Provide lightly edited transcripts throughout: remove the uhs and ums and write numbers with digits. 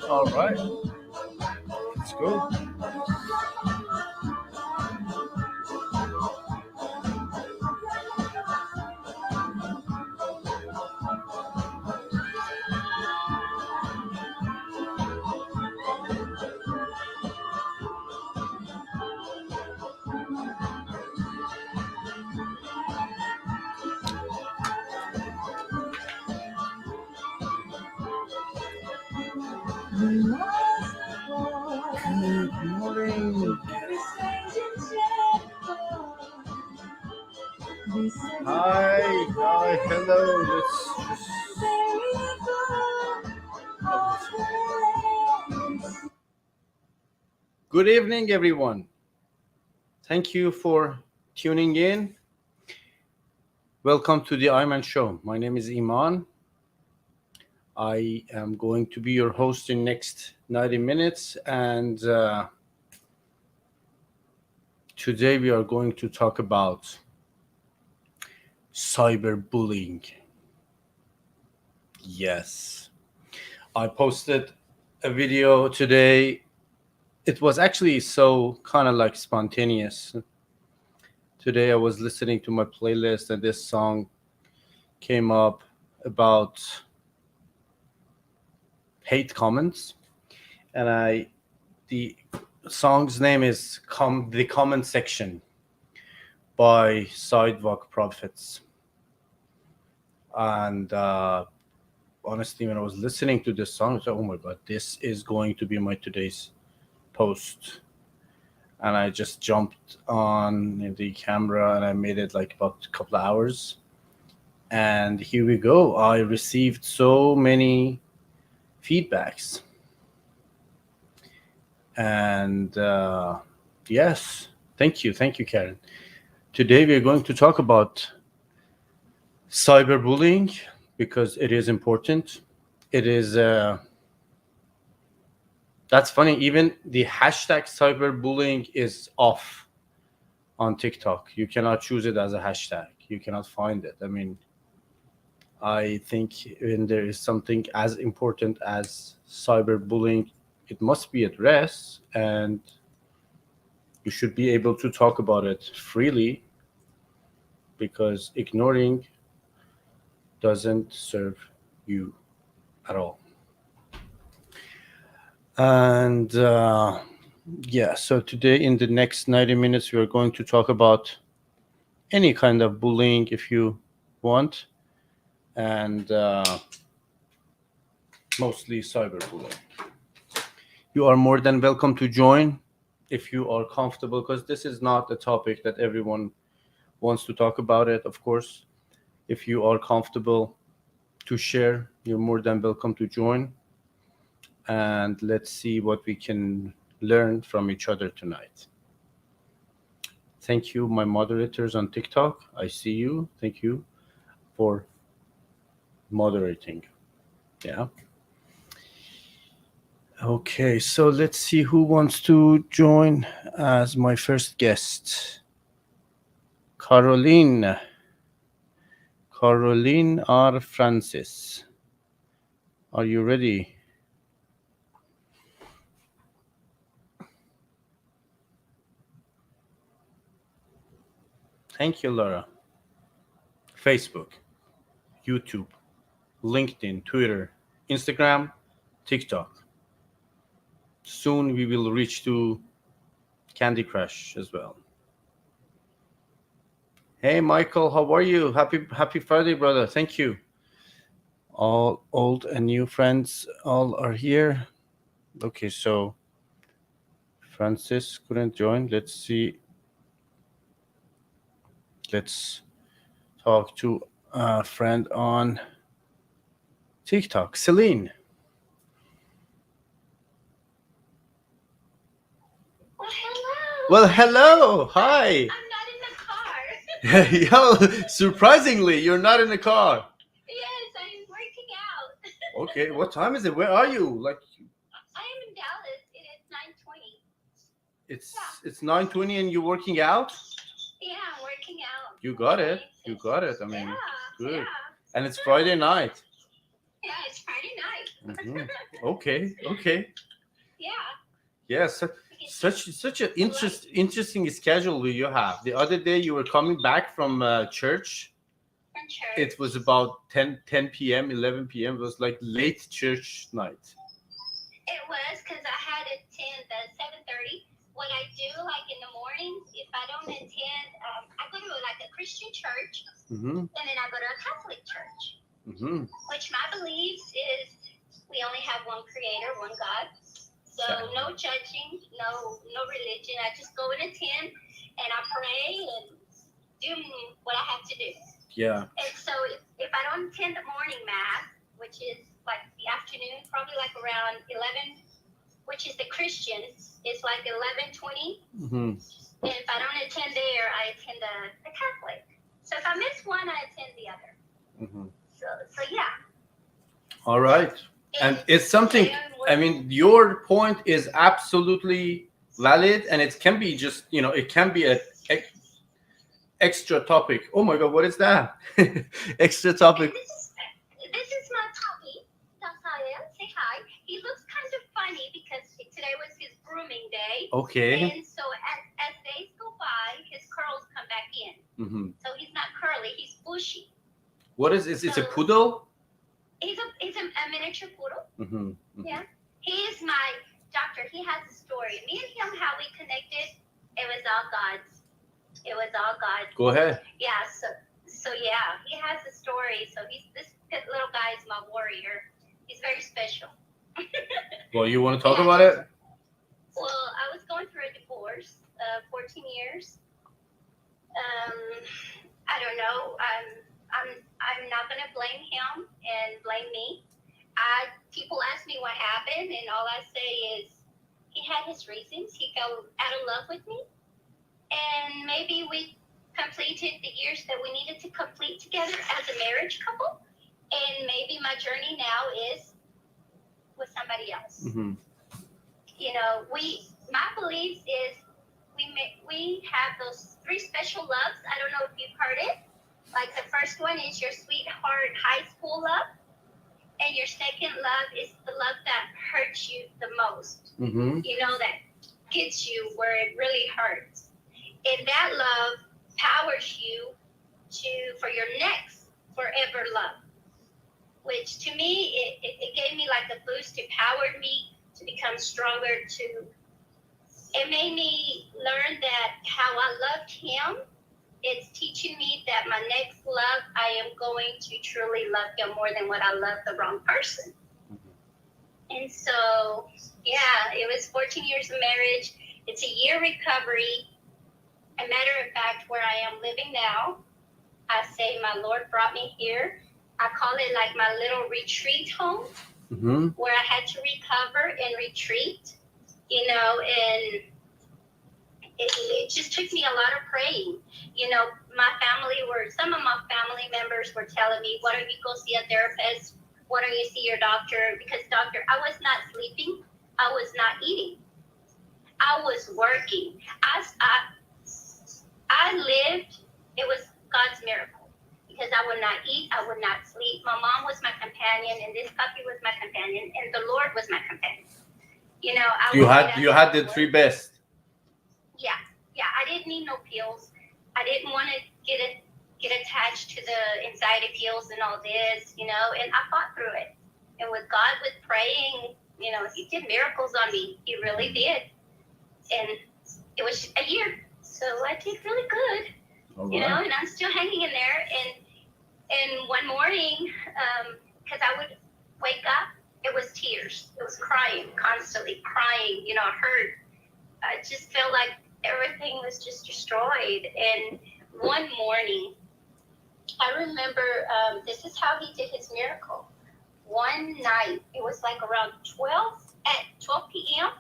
All right, let's go. Good morning. Hi, hello. Good evening, everyone. Thank you for tuning in. Welcome to the Iman Show. My name is Iman. I am going to be your host in next 90 minutes, and today we are going to talk about cyberbullying. Yes, I posted a video today. It was actually so kind of like spontaneous. Today I was listening to my playlist and this song came up about hate comments, and the song's name is The Comment Section by Sidewalk Prophets. And honestly, when I was listening to this song, I was like, oh my god, this is going to be my today's post. And I just jumped on the camera and I made it like about a couple of hours. And here we go. I received so many feedbacks. And yes, thank you, Karen. Today we are going to talk about cyberbullying because it is important. It is that's funny. Even the hashtag cyberbullying is off on TikTok. You cannot choose it as a hashtag. You cannot find it. I mean, I think when there is something as important as cyberbullying, it must be addressed, and you should be able to talk about it freely because ignoring doesn't serve you at all. And yeah, so today in the next 90 minutes, we are going to talk about any kind of bullying if you want, and mostly cyberbullying. You are more than welcome to join if you are comfortable, because this is not a topic that everyone wants to talk about it, of course. If you are comfortable to share, you're more than welcome to join. And let's see what we can learn from each other tonight. Thank you, my moderators on TikTok. I see you. Thank you for moderating. Yeah. Okay, so let's see who wants to join as my first guest. Caroline R. Francis. Are you ready? Thank you, Laura. Facebook, YouTube, LinkedIn, Twitter, Instagram, TikTok. Soon we will reach to Candy Crush as well. Hey, Michael, how are you? Happy Friday, brother. Thank you. All old and new friends all are here. Okay, so Francis couldn't join. Let's see. Let's talk to a friend on TikTok, Celine. Well, hello. Hi. I'm not in the car. Yo, surprisingly, you're not in the car. Yes, I'm working out. Okay, what time is it? Where are you? Like, I am in Dallas. It is 9:20. it's 9:20 and you're working out? Yeah, I'm working out. You got it. You got it. I mean, Yeah, good. yeah. And it's Friday night. Yeah, it's Friday night. Mhm. Okay. Yeah. Yes, such an interesting schedule you have. The other day you were coming back from church. From church. It was about 10 p.m., 11 p.m. It was like late church night. It was because I had to attend the 7:30. What I do, like in the mornings, if I don't attend, I go to like a Christian church, Mm-hmm. and then I go to a Catholic church. Mm-hmm. Which my beliefs is we only have one Creator, one God. So no judging, no religion. I just go and attend, and I pray and do what I have to do. Yeah. And so if I don't attend the morning mass, which is like the afternoon, probably like around 11, which is the Christians, it's like 11:20. Mm-hmm. And if I don't attend there, I attend the Catholic. So if I miss one, I attend the other. Mm-hmm. So yeah. All right. And it's something, I mean, your point is absolutely valid, and it can be just, it can be a extra topic. Oh my God, what is that? Extra topic. This is my puppy, Rafael. Say hi. He looks kind of funny because today was his grooming day. Okay. And so as days go by, his curls come back in. Mm-hmm. So he's not curly, he's bushy. What is it? It's a poodle? He's a miniature poodle. Mm-hmm. Mm-hmm. Yeah. He is my doctor. He has a story. Me and him, how we connected, it was all God's. It was all God. Go ahead. Yeah, so yeah, he has a story. So this little guy is my warrior. He's very special. Well, you want to talk about it? Well, I was going through a divorce, 14 years. I don't know. I'm not gonna blame him and blame me. People ask me what happened, and all I say is he had his reasons. He fell out of love with me. And maybe we completed the years that we needed to complete together as a marriage couple. And maybe my journey now is with somebody else. Mm-hmm. My beliefs is we have those 3 special loves. I don't know if you've heard it. Like the first one is your sweetheart high school love. And your second love is the love that hurts you the most. Mm-hmm. That gets you where it really hurts. And that love powers you for your next forever love, which to me, it gave me like a boost. It powered me to become stronger. It made me learn that how I loved him, it's teaching me that my next love, I am going to truly love him more than what I love the wrong person. Mm-hmm. And so, yeah, it was 14 years of marriage. It's a year recovery. A matter of fact, where I am living now, I say my Lord brought me here. I call it like my little retreat home, mm-hmm. where I had to recover and retreat, and it just took me a lot of praying. Some of my family members were telling me, why don't you go see a therapist? Why don't you see your doctor? Because doctor, I was not sleeping. I was not eating. I was working. I lived, it was God's miracle, because I would not eat, I would not sleep. My mom was my companion, and this puppy was my companion, and the Lord was my companion. You had the 3 best. Yeah, I didn't need no pills. I didn't want to get attached to the anxiety pills and all this, and I fought through it. And with God, with praying, he did miracles on me. He really did. And it was a year. So I did really good, right. And I'm still hanging in there. And one morning, because I would wake up, it was tears. It was crying, constantly crying. I hurt. I just felt like everything was just destroyed. And one morning, I remember this is how he did his miracle. One night, it was like around 12 p.m.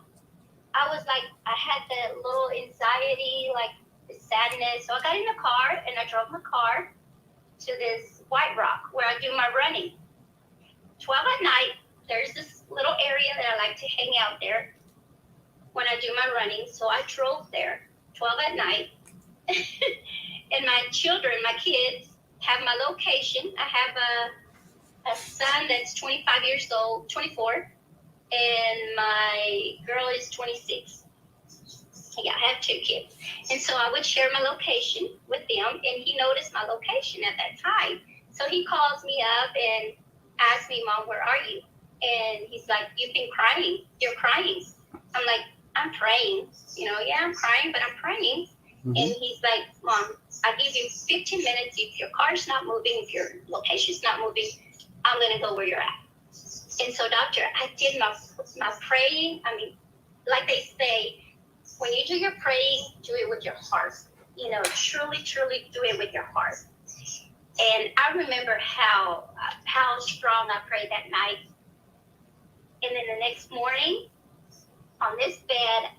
I was like, I had that little anxiety, like the sadness. So I got in the car and I drove my car to this White Rock where I do my running. 12 at night, there's this little area that I like to hang out there when I do my running. So I drove there 12 at night. And my children, my kids, have my location. I have a son that's 25 years old, 24, and my girl is 26. Yeah, I have 2 kids. And so I would share my location with them, and he noticed my location at that time. So he calls me up and asks me, Mom, where are you? And he's like, you've been crying. You're crying. I'm like, I'm praying. Yeah, I'm crying, but I'm praying. Mm-hmm. And he's like, Mom, I give you 15 minutes. If your car's not moving, if your location's not moving, I'm going to go where you're at. And so, doctor, I did my praying. I mean, like they say, when you do your praying, do it with your heart. Truly, truly do it with your heart. And I remember how strong I prayed that night. And then the next morning, on this bed,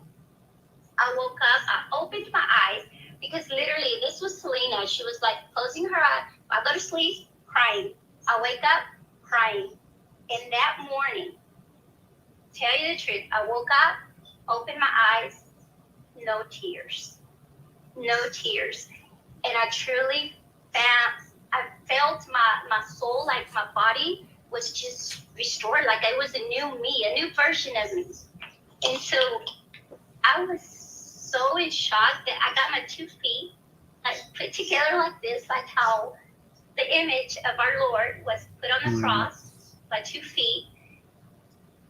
I woke up, I opened my eyes, because literally this was Selena. She was like closing her eyes. I go to sleep, crying. I wake up, crying. And that morning, tell you the truth, I woke up, opened my eyes, no tears. No tears. And I truly I felt my soul, like my body was just restored, like it was a new me, a new version of me. And so I was so in shock that I got my 2 feet like put together like this, like how the image of our Lord was put on the cross, my 2 feet.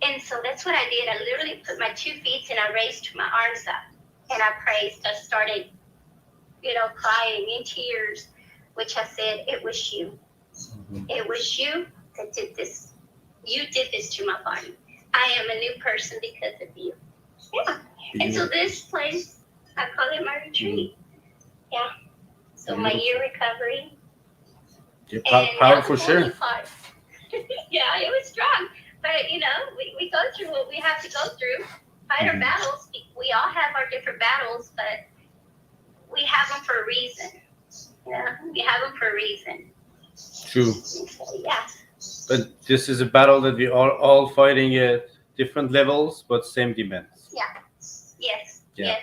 And so that's what I did. I literally put my 2 feet and I raised my arms up and I praised. I started, crying in tears, which I said, it was you. It was you that did this. You did this to my body. I am a new person because of you. Yeah. And so this place, I call it my retreat. Yeah. So my year recovery. Yeah, powerful share. Yeah, it was strong. But, we go through what we have to go through, fight our battles. We all have our different battles, but we have them for a reason. We have them for a reason. True. So, yeah. But this is a battle that we are all fighting at different levels, but same demands. Yeah. Yes. Yeah. Yes.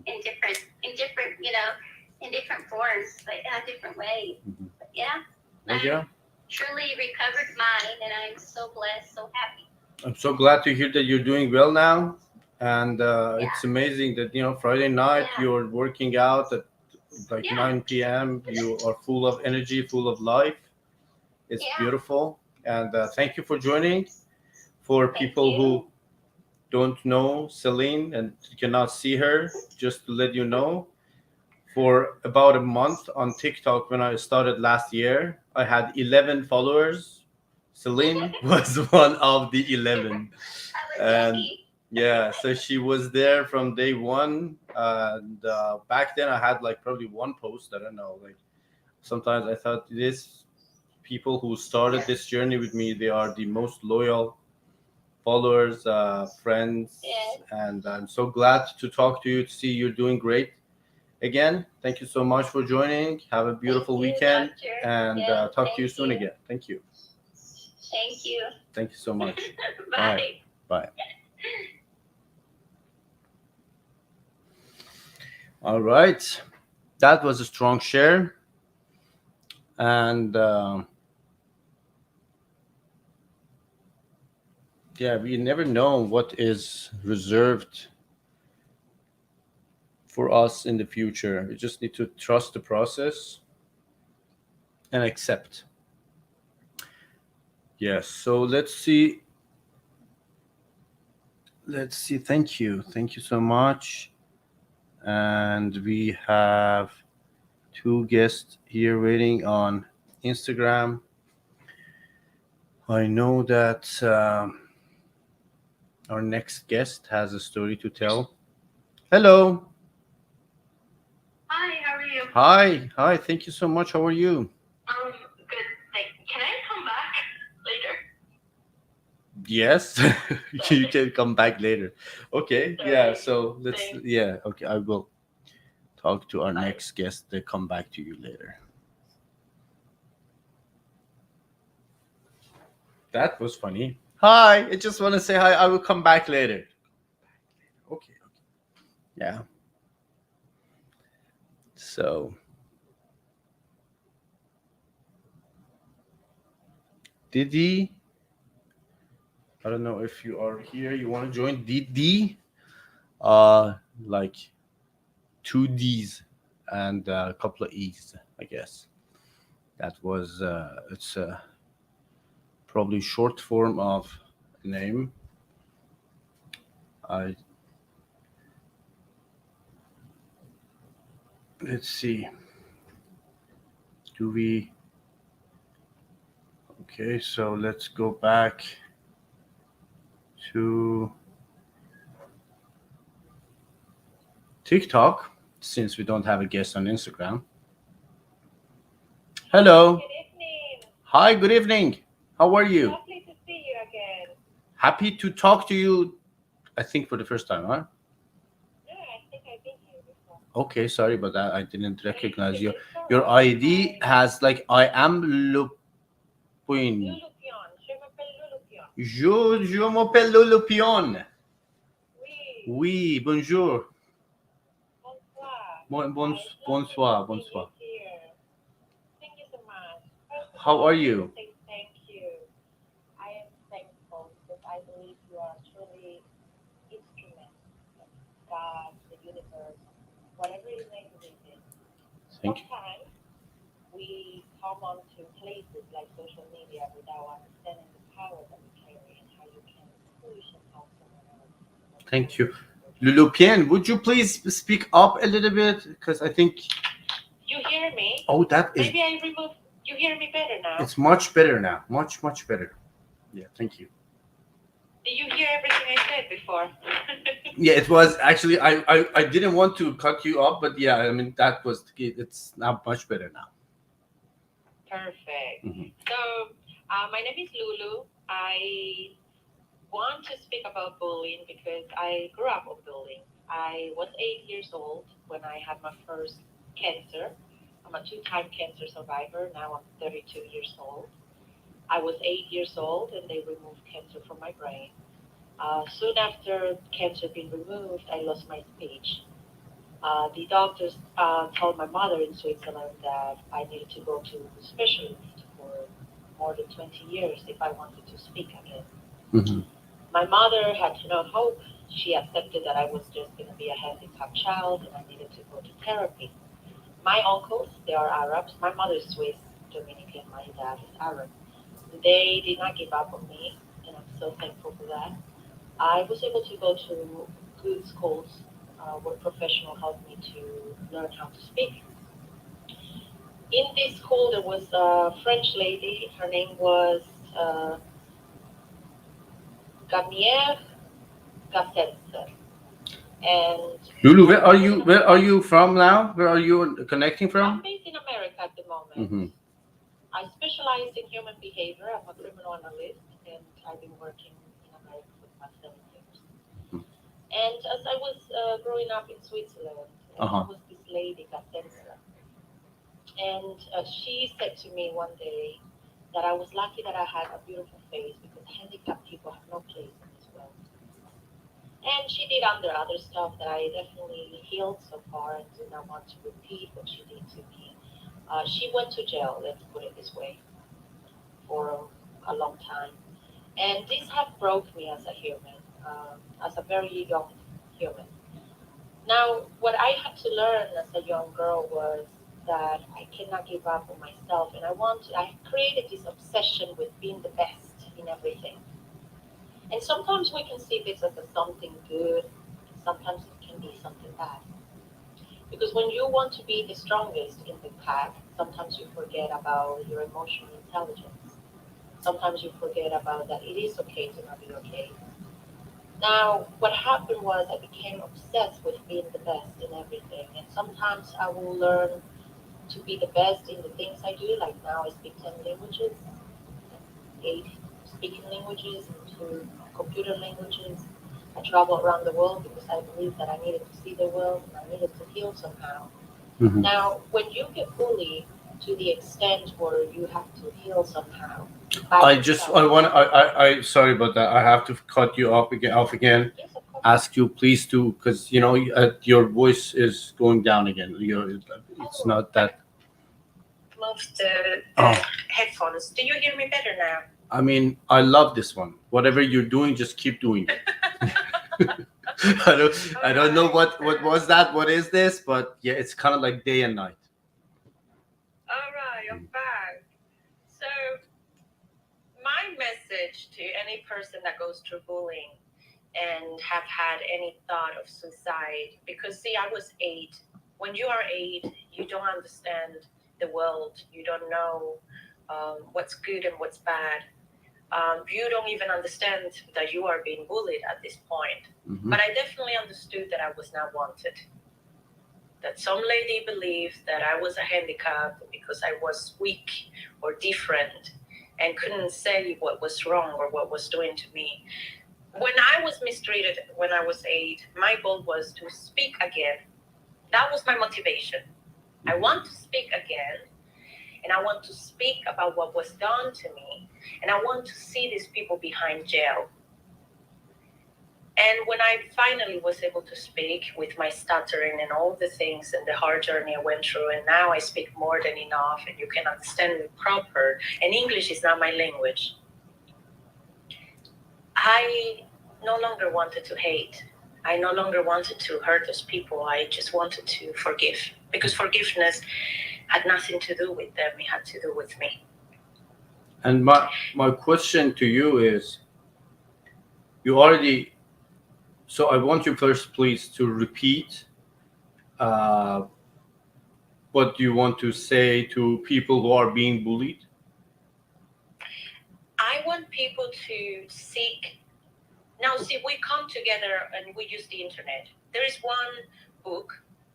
In different, in different forms, but different ways. But yeah. I truly recovered mine, and I'm so blessed, so happy. I'm so glad to hear that you're doing well now. And it's amazing that, Friday night you're working out at like 9 p.m. You are full of energy, full of life. It's beautiful. And thank you for joining. For people who don't know Celine and cannot see her, just to let you know, for about a month on TikTok when I started last year, I had 11 followers. Celine was one of the 11. And yeah, so she was there from day one. And back then I had like probably one post. I don't know. Like sometimes I thought these people who started this journey with me, they are the most loyal followers, friends. And I'm so glad to talk to you, to see you're doing great. Again, thank you so much for joining. Have a beautiful weekend, and talk to you soon again. Thank you. Thank you. Thank you so much. Bye. Bye. All right. That was a strong share. And yeah, we never know what is reserved for us in the future. We just need to trust the process and accept. Yes. So let's see. Thank you. Thank you so much. And we have 2 guests here waiting on Instagram. I know that our next guest has a story to tell. Hello. Hi, how are you? Hi. Thank you so much. How are you? Good. Can I come back later? Yes, you can come back later. Okay. Yeah. So let's. Yeah. Okay. I will talk to our next guest. They come back to you later. That was funny. Hi. I just want to say hi. I will come back later. Okay. Yeah. So Didi. I don't know if you are here. You want to join Didi? Like two D's and a couple of E's, I guess. That was it's probably short form of name. I Let's see. Do we? Okay, so let's go back to TikTok since we don't have a guest on Instagram. Hello. Good evening. Hi, good evening. How are you? Lovely to see you again. Happy to talk to you, I think, for the first time, huh? Yeah, I think I've been here before. Okay, sorry about that. I didn't recognize you. It's all Your right. ID has like I am Lupin. Lulu Pion. Je m'appelle Lulu Pion. Je m'appelle Lulupion. Oui. Oui, bonjour. Bonsoir. Bonsoir, It's lovely to see bonsoir. you here. Thank you so much. First of How all, are I you? want to say thank you. I am thankful because I believe you are truly instrument of God, the universe, whatever you may believe in. Thank you. Sometimes we come onto places like social media without understanding the power that we carry and how you can push and help someone else. Thank you. Lulupian, would you please speak up a little bit? Because I think. You hear me? Oh, that is. Maybe I remove. You hear me better now? It's much better now. Much, much better. Yeah, thank you. Did you hear everything I said before? Yeah, it was actually. I didn't want to cut you off, but yeah, I mean, that was. It's now much better now. Perfect. Mhm. So, my name is Lulu. I want to speak about bullying because I grew up with bullying. I was 8 years old when I had my first cancer. I'm a two-time cancer survivor. Now I'm 32 years old. I was 8 years old and they removed cancer from my brain. Soon after cancer being removed, I lost my speech. The doctors told my mother in Switzerland that I needed to go to a specialist for more than 20 years if I wanted to speak again. Mhm. My mother had no hope. She accepted that I was just going to be a handicapped child and I needed to go to therapy. My uncles, they are Arabs. My mother is Swiss, Dominican. My dad is Arab. They did not give up on me, and I'm so thankful for that. I was able to go to good schools where professional helped me to learn how to speak. In this school, there was a French lady. Her name was uh, Gamier Gassetzer. And Lulu, I'm where are based you? in Where are you from now? Where are you connecting I'm from? based in America at the moment. Mm-hmm. I specialize in human behavior. I'm a criminal analyst, and I've been working in America for the past 7 years. And as I was growing up in Switzerland, Uh there huh. was this lady, Gatenza, and she said to me one day that I was lucky that I had a beautiful face because handicapped people have no place in this world. And she did under other stuff that I definitely healed so far and do not want to repeat what she did to me. She went to jail, let's put it this way, for a long time. And this had broke me as a human, as a very young human. Now, what I had to learn as a young girl was that I cannot give up on myself, and I created this obsession with being the best in everything. And sometimes we can see this as a something good, sometimes it can be something bad. Because when you want to be the strongest in the pack, sometimes you forget about your emotional intelligence. Sometimes you forget about that it is okay to not be okay. Now, what happened was I became obsessed with being the best in everything. And sometimes I will learn to be the best in the things I do. Like now, I speak 10 languages, 8 speaking languages, and 2 computer languages. I travel around the world because I believe that I needed to see the world and I needed to heal somehow. Mm-hmm. Now, when you get bullied to the extent where you have to heal somehow by yourself, I want I sorry about that. I have to cut you off again. yes, of course. Ask you please to, because your voice is going down again. It's Oh, not that. move the Oh, headphones. Do you hear me better now? I mean, I love this one. Whatever you're doing, just keep doing it. I don't know what was that. What is this? But yeah, it's kind of like day and night. All right, I'm back. So, my message to any person that goes through bullying and have had any thought of suicide, because see, I was 8. When you are 8, you don't understand the world. You don't know what's good and what's bad. You don't even understand that you are being bullied at this point. Mhm. But I definitely understood that I was not wanted. That some lady believed that I was a handicap because I was weak or different and couldn't say what was wrong or what was doing to me. When I was mistreated when I was 8, my goal was to speak again. That was my motivation. I want to speak again, and I want to speak about what was done to me, and I want to see these people behind jail. And when I finally was able to speak with my stuttering and all the things and the hard journey I went through, and now I speak more than enough and you can understand me proper, and English is not my language, I no longer wanted to hate. I no longer wanted to hurt those people. I just wanted to forgive, because forgiveness had nothing to do with them, it had to do with me. And my question to you is, you already. So I want you first, please, to repeat uh, what you want to say to people who are being bullied. I want people to seek. Now, see, we come together and we use the internet. There is one book.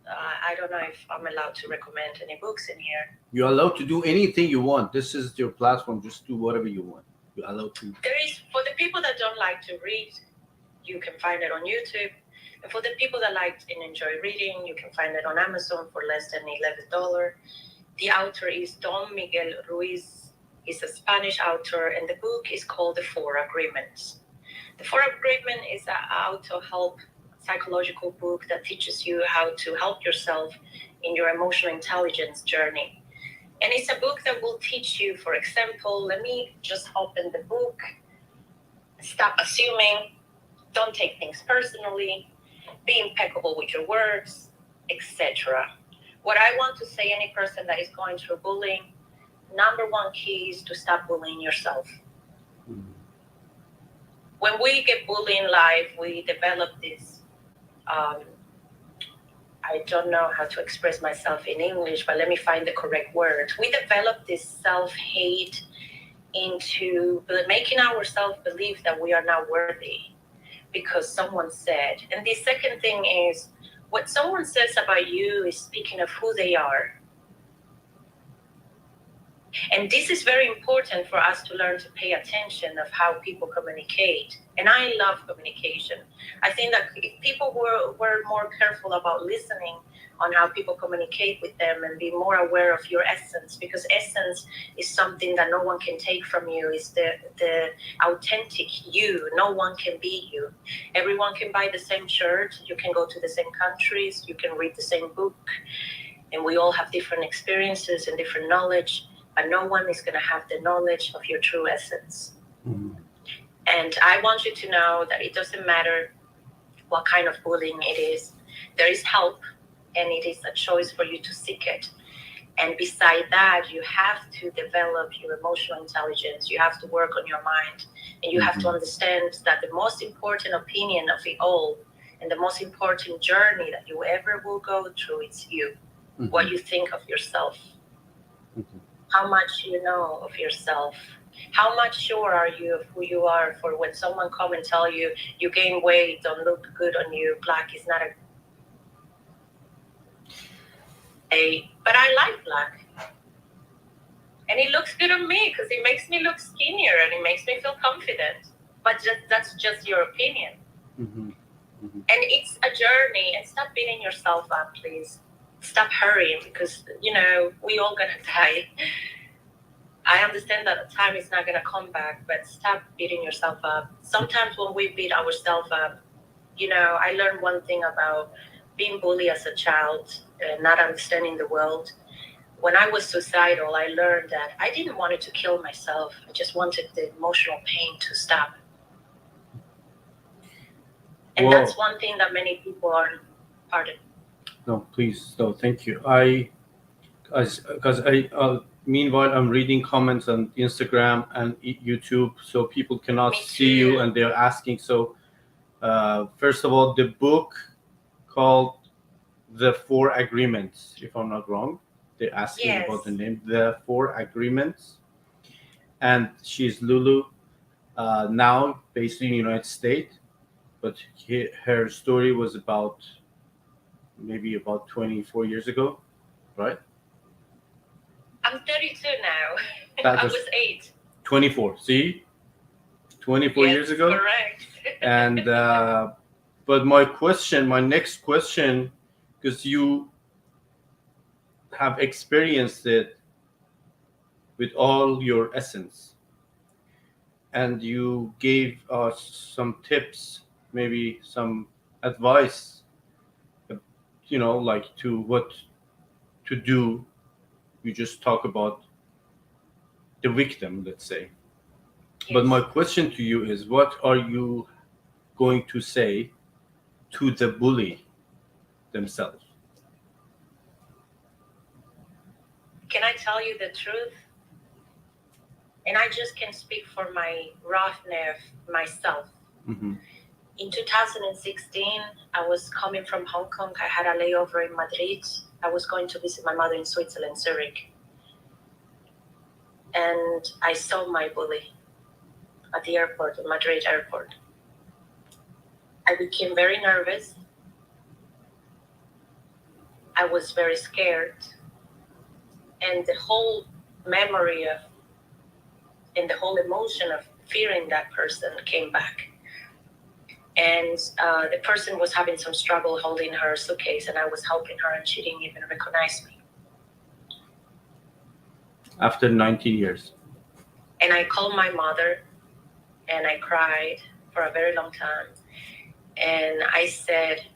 I don't know if I'm allowed to recommend any books in here. You're allowed to do anything you want. This is your platform. Just do whatever you want. You're allowed to. There is, for the people that don't like to read, you can find it on YouTube. And for the people that like and enjoy reading, you can find it on Amazon for less than $11. The author is Don Miguel Ruiz. He's a Spanish author, and the book is called The Four Agreements. The Four Agreement is an auto-help psychological book that teaches you how to help yourself in your emotional intelligence journey. And it's a book that will teach you, for example, let me just open the book. Stop assuming. Don't take things personally. Be impeccable with your words, etc. What I want to say, any person that is going through bullying, number one key is to stop bullying yourself. When we get bullied in life, we develop this, I don't know how to express myself in English, but let me find the correct word. We develop this self-hate into making ourselves believe that we are not worthy because someone said. And the second thing is, what someone says about you is speaking of who they are. And this is very important for us to learn to pay attention of how people communicate. And I love communication. I think that if people were more careful about listening on how people communicate with them and be more aware of your essence, because essence is something that no one can take from you. It's the authentic you. No one can be you. Everyone can buy the same shirt. You can go to the same countries. You can read the same book. And we all have different experiences and different knowledge. But no one is going to have the knowledge of your true essence. Mm-hmm. And I want you to know that it doesn't matter what kind of bullying it is. There is help, and it is a choice for you to seek it. And beside that, you have to develop your emotional intelligence. You have to work on your mind. And you have to understand that the most important opinion of it all, and the most important journey that you ever will go through, is you. Mm-hmm. What you think of yourself. Mm-hmm. How much you know of yourself. How much sure are you of who you are, for when someone come and tell you you gain weight, don't look good on you, black is not but I like black. And it looks good on me because it makes me look skinnier and it makes me feel confident. But that's just your opinion. Mm-hmm. Mm-hmm. And it's a journey, and stop beating yourself up, please. Stop hurrying, because, we all gonna die. I understand that time is not gonna come back, but stop beating yourself up. Sometimes when we beat ourselves up, I learned one thing about being bullied as a child, not understanding the world. when I was suicidal, I learned that I didn't want to kill myself. I just wanted the emotional pain to stop. And Well, that's one thing that many people are, pardon. no, please, no, thank you. Because meanwhile, I'm reading comments on Instagram and YouTube, so people cannot Me see you, too. and they're asking. So, first of all, the book called The Four Agreements, if I'm not wrong, they're asking about the Yes. name, The Four Agreements, and she's Lulu, now based in the United States, but her story was about maybe about 24 years ago, right? I'm 32 now. That I was was 8. 24. See, 24 Yes, years ago. correct. And but my next question, because you have experienced it with all your essence, and you gave us some tips, maybe some advice, like to what to do. You just talk about the victim, let's say. But my Yes. question to you is, what are you going to say to the bully themselves? Can I tell you the truth? And I just can speak for my roughness myself. Mm-hmm. In 2016, I was coming from Hong Kong. I had a layover in Madrid. I was going to visit my mother in Switzerland, Zurich. And I saw my bully at the airport, the Madrid airport. I became very nervous. I was very scared. And the whole memory of, and the whole emotion of fearing that person came back. And the person was having some struggle holding her suitcase, and I was helping her, and she didn't even recognize me. After 19 years. And I called my mother, and I cried for a very long time. And I said,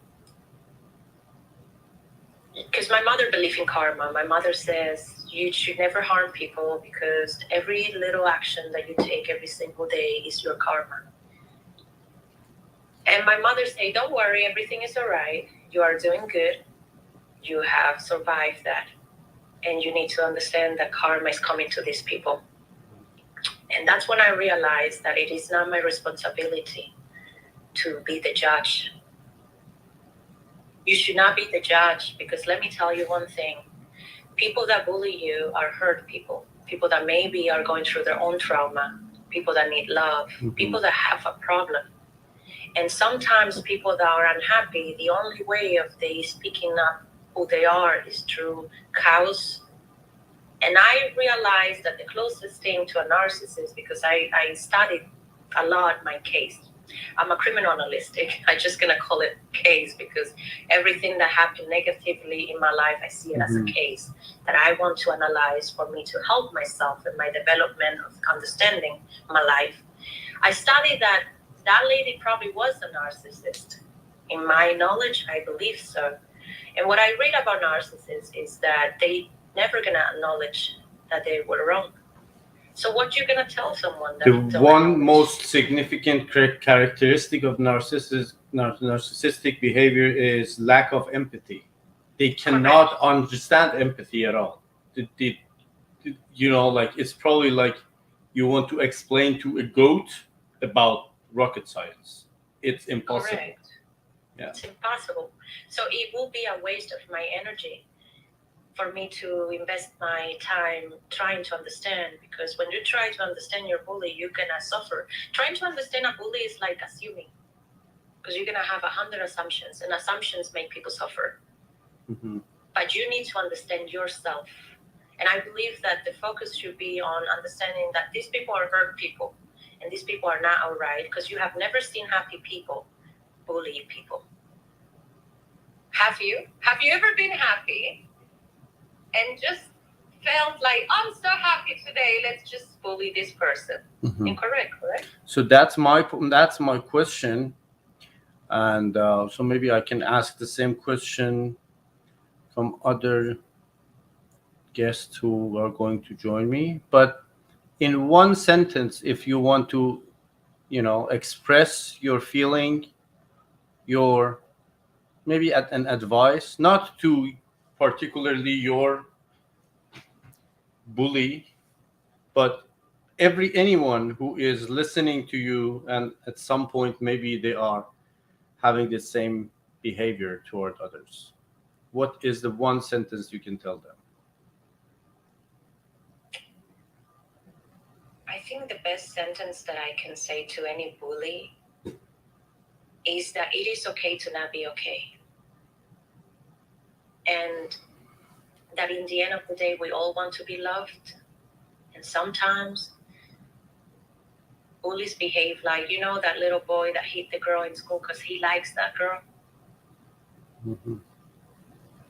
because my mother believed in karma. My mother says you should never harm people because every little action that you take every single day is your karma. And my mother said, don't worry, everything is all right. You are doing good. You have survived that. And you need to understand that karma is coming to these people. And that's when I realized that it is not my responsibility to be the judge. You should not be the judge, because let me tell you one thing. People that bully you are hurt people. People that maybe are going through their own trauma. People that need love. Mm-hmm. People that have a problem. And sometimes people that are unhappy, the only way of they speaking up who they are is through chaos. And I realized that the closest thing to a narcissist, because I studied a lot my case. I'm a criminalistic. I'm just going to call it case, because everything that happened negatively in my life, I see it as a case that I want to analyze for me to help myself in my development of understanding my life. I studied that lady probably was a narcissist. In my knowledge, I believe so. And what I read about narcissists is that they never going to acknowledge that they were wrong. So what you're going to tell someone that The one most significant characteristic of narcissistic behavior is lack of empathy. They cannot understand empathy at all. Like it's probably like you want to explain to a goat about rocket science. It's impossible. Correct. Yeah. It's impossible. So it will be a waste of my energy for me to invest my time trying to understand, because when you try to understand your bully, you're gonna suffer. Trying to understand a bully is like assuming, because you're gonna have 100 assumptions, and assumptions make people suffer. Mm-hmm. But you need to understand yourself. And I believe that the focus should be on understanding that these people are hurt people, and these people are not all right, because you have never seen happy people bully people. Have you? Have you ever been happy and just felt like, I'm so happy today, let's just bully this person? Mm-hmm. Incorrect, correct? So that's my question, and so maybe I can ask the same question from other guests who are going to join me. But in one sentence, if you want to, express your feeling, your maybe an advice, not to particularly your bully, but anyone who is listening to you, and at some point maybe they are having the same behavior toward others. What is the one sentence you can tell them? I think the best sentence that I can say to any bully is that it is okay to not be okay. And that in the end of the day, we all want to be loved. And sometimes bullies behave like, that little boy that hit the girl in school because he likes that girl. Mm-hmm.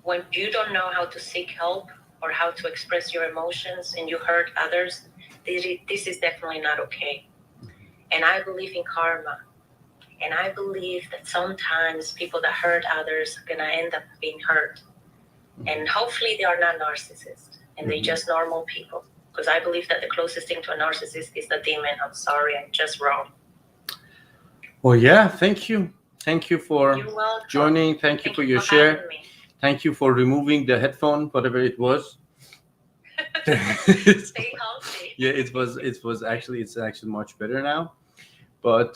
When you don't know how to seek help or how to express your emotions and you hurt others, this is definitely not okay. And I believe in karma. And I believe that sometimes people that hurt others are going to end up being hurt. And hopefully they are not narcissists and they're just normal people. Because I believe that the closest thing to a narcissist is the demon. I'm sorry, I'm just wrong. Well, yeah, thank you. Thank you for You're welcome. joining. Thank you for your share. Thank you for removing the headphone, whatever it was. Stay healthy. Yeah, it's actually much better now. But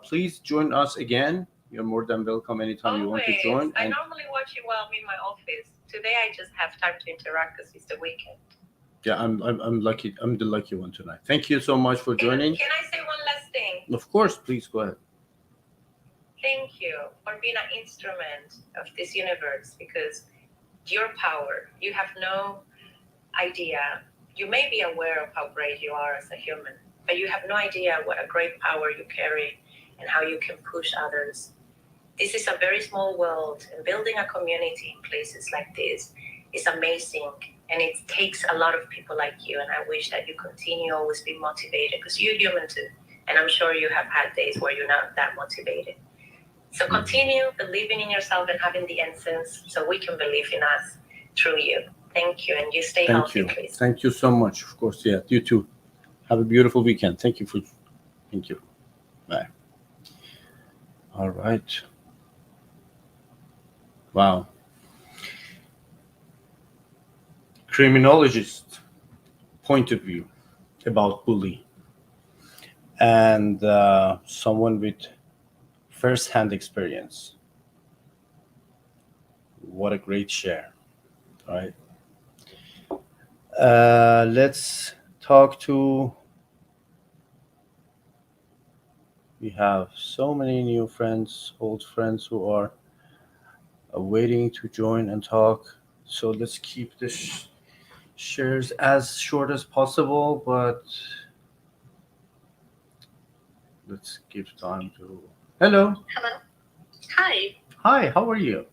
please join us again. You're more than welcome anytime you want to join. I normally watch you while I'm in my office. Today I just have time to interact because it's the weekend. Yeah, I'm lucky. I'm the lucky one tonight. Thank you so much for joining. Can I say one last thing? Of course, please go ahead. Thank you for being an instrument of this universe, because your power, you have no idea. You may be aware of how great you are as a human, but you have no idea what a great power you carry and how you can push others. This is a very small world, and building a community in places like this is amazing. And it takes a lot of people like you, and I wish that you continue always be motivated, because you're human too. And I'm sure you have had days where you're not that motivated. So continue believing in yourself and having the essence so we can believe in us through you. Thank you, and you stay healthy, please. Thank you so much. Of course, yeah, you too. Have a beautiful weekend. Thank you. Bye. All right. Wow. Criminologist point of view about bully, and someone with first-hand experience. What a great share, right? Let's talk to. We have so many new friends, old friends who are waiting to join and talk. So let's keep this shares as short as possible, but let's give time to. Hello. Hello. Hi. Hi, how are you?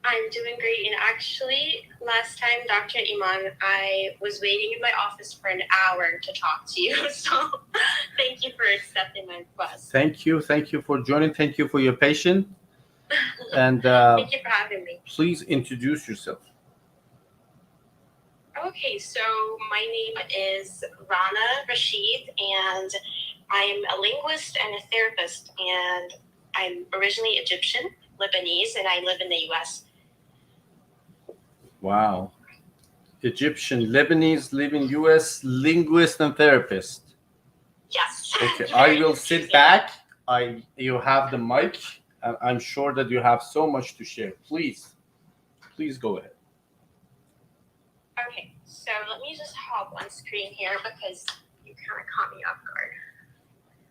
I'm doing great. And actually, last time, Dr. Iman, I was waiting in my office for an hour to talk to you. So thank you for accepting my request. Thank you. Thank you for joining. Thank you for your patience. And thank you for having me. Please introduce yourself. Okay, so my name is Rana Rashid, and I'm a linguist and a therapist, and I'm originally Egyptian, Lebanese, and I live in the U.S. Wow. Egyptian, Lebanese, live in U.S., linguist and therapist. Yes. Okay, I will sit back. You have the mic. I'm sure that you have so much to share. Please go ahead. Okay, so let me just hop on screen here because you kind of caught me off guard.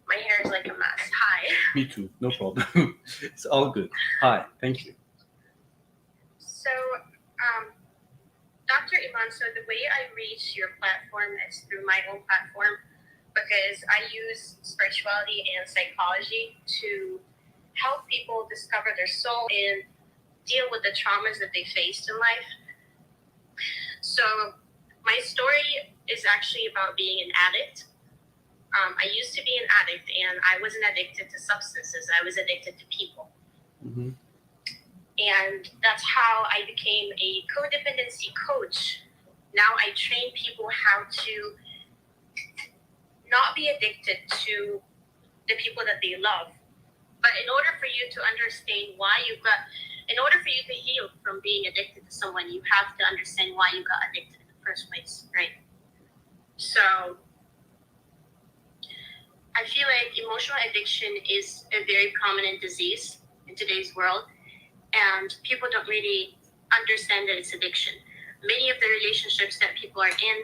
My hair is like a mess. Hi. Me too. No problem. It's all good. Hi. Thank you. So, Dr. Iman, so the way I reach your platform is through my own platform, because I use spirituality and psychology to help people discover their soul and deal with the traumas that they faced in life. So my story is actually about being an addict. I used to be an addict, and I wasn't addicted to substances. I was addicted to people. Mm-hmm. And that's how I became a codependency coach Now I train people how to not be addicted to the people that they love. But in order for you to understand in order for you to heal from being addicted to someone, you have to understand why you got addicted in the first place, right? So I feel like emotional addiction is a very prominent disease in today's world, and people don't really understand that it's addiction. Many of the relationships that people are in,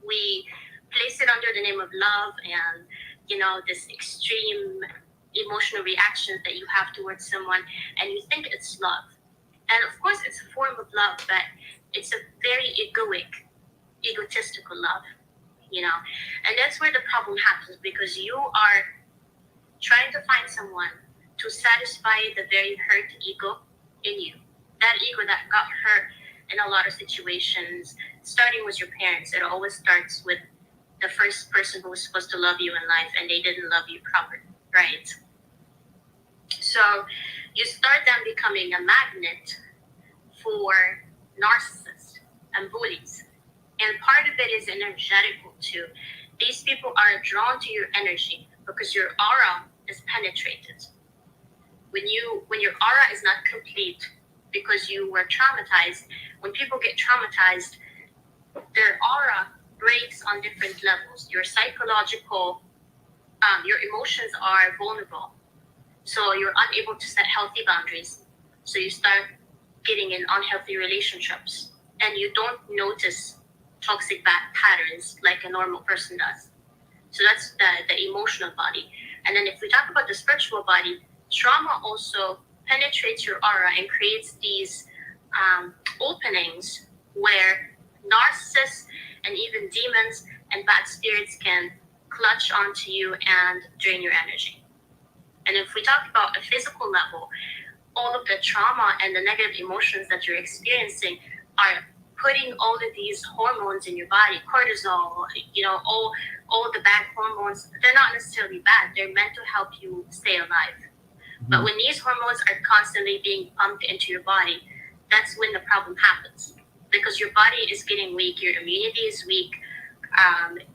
we place it under the name of love and, this extreme emotional reactions that you have towards someone, and you think it's love. And of course, it's a form of love, but it's a very egotistical love, And that's where the problem happens, because you are trying to find someone to satisfy the very hurt ego in you. That ego that got hurt in a lot of situations, starting with your parents. It always starts with the first person who was supposed to love you in life, and they didn't love you properly, right? So you start then becoming a magnet for narcissists and bullies. And part of it is energetical too. These people are drawn to your energy because your aura is penetrated. When your aura is not complete because you were traumatized, when people get traumatized, their aura breaks on different levels. Your psychological, your emotions are vulnerable. So you're unable to set healthy boundaries. So you start getting in unhealthy relationships, and you don't notice toxic patterns like a normal person does. So that's the emotional body. And then if we talk about the spiritual body, trauma also penetrates your aura and creates these openings where narcissists and even demons and bad spirits can clutch onto you and drain your energy. And if we talk about a physical level, all of the trauma and the negative emotions that you're experiencing are putting all of these hormones in your body, cortisol, all the bad hormones. They're not necessarily bad. They're meant to help you stay alive. Mm-hmm. But when these hormones are constantly being pumped into your body, that's when the problem happens. Because your body is getting weak, your immunity is weak,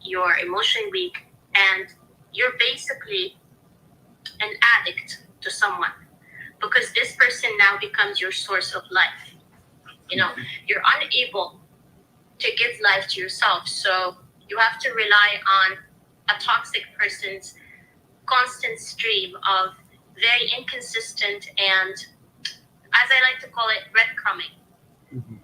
you're emotionally weak, and you're basically an addict to someone. Because this person now becomes your source of life. You're unable to give life to yourself. So you have to rely on a toxic person's constant stream of very inconsistent and, as I like to call it, breadcrumbing. Mm-hmm.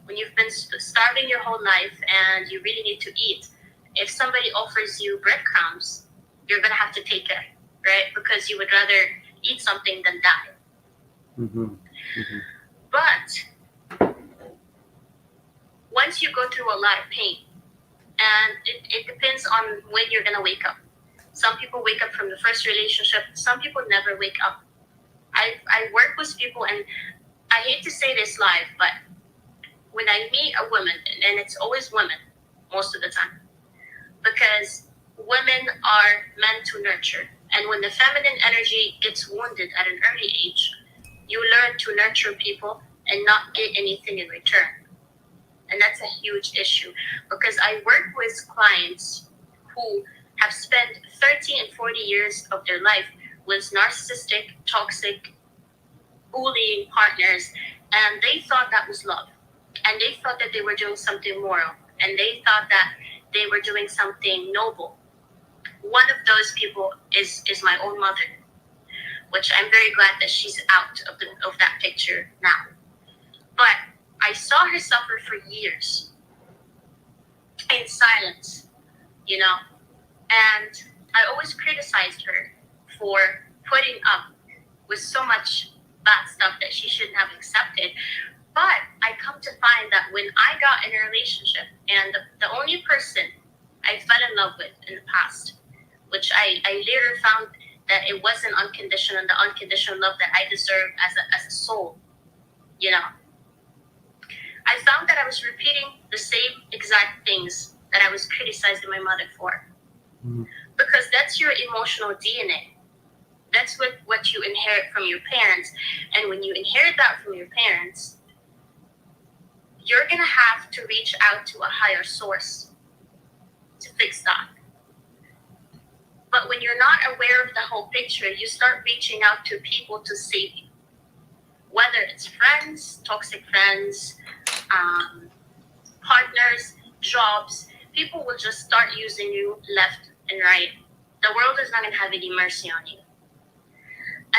When you've been starving your whole life and you really need to eat, if somebody offers you breadcrumbs, you're going to have to take it, right? Because you would rather eat something than die. Mm-hmm. Mm-hmm. But once you go through a lot of pain, and it depends on when you're going to wake up. Some people wake up from the first relationship. Some people never wake up. I work with people, and I hate to say this live, but when I meet a woman, and it's always women most of the time, because women are meant to nurture. And when the feminine energy gets wounded at an early age, you learn to nurture people and not get anything in return. And that's a huge issue, because I work with clients who have spent 30 and 40 years of their life with narcissistic, toxic, bullying partners, and they thought that was love. And they thought that they were doing something moral, and they thought that they were doing something noble. One of those people is my own mother, which I'm very glad that she's out of that picture now. But I saw her suffer for years in silence, and I always criticized her for putting up with so much bad stuff that she shouldn't have accepted. But I come to find that when I got in a relationship, and the only person I fell in love with in the past, which I later found that it wasn't unconditional, and the unconditional love that I deserve as a soul, I found that I was repeating the same exact things that I was criticizing my mother for. Mm-hmm. Because that's your emotional DNA. That's what you inherit from your parents. And when you inherit that from your parents, you're going to have to reach out to a higher source to fix that. But when you're not aware of the whole picture, you start reaching out to people to save you. Whether it's friends, toxic friends, partners, jobs, people will just start using you left and right. The world is not going to have any mercy on you.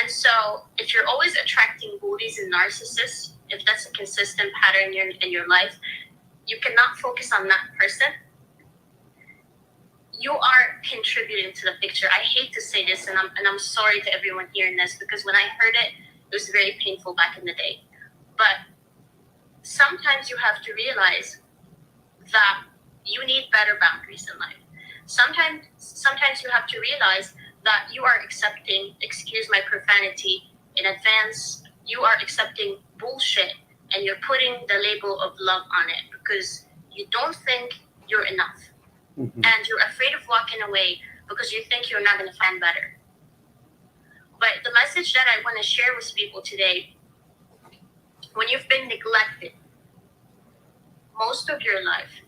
And so if you're always attracting bullies and narcissists, if that's a consistent pattern in your life, you cannot focus on that person. You are contributing to the picture. I hate to say this, and I'm sorry to everyone hearing this, because when I heard it, it was very painful back in the day. But sometimes you have to realize that you need better boundaries in life. Sometimes you have to realize that you are accepting, excuse my profanity, in advance. You are accepting bullshit, and you're putting the label of love on it because you don't think you're enough. Mm-hmm. And you're afraid of walking away because you think you're not going to find better. But the message that I want to share with people today, when you've been neglected most of your life,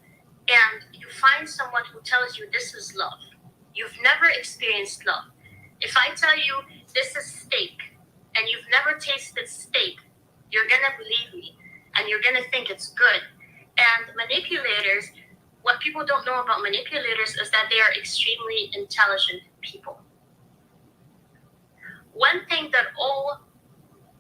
and you find someone who tells you this is love, you've never experienced love. If I tell you this is steak, and you've never tasted steak, you're going to believe me, and you're going to think it's good. And manipulators, what people don't know about manipulators is that they are extremely intelligent people. One thing that all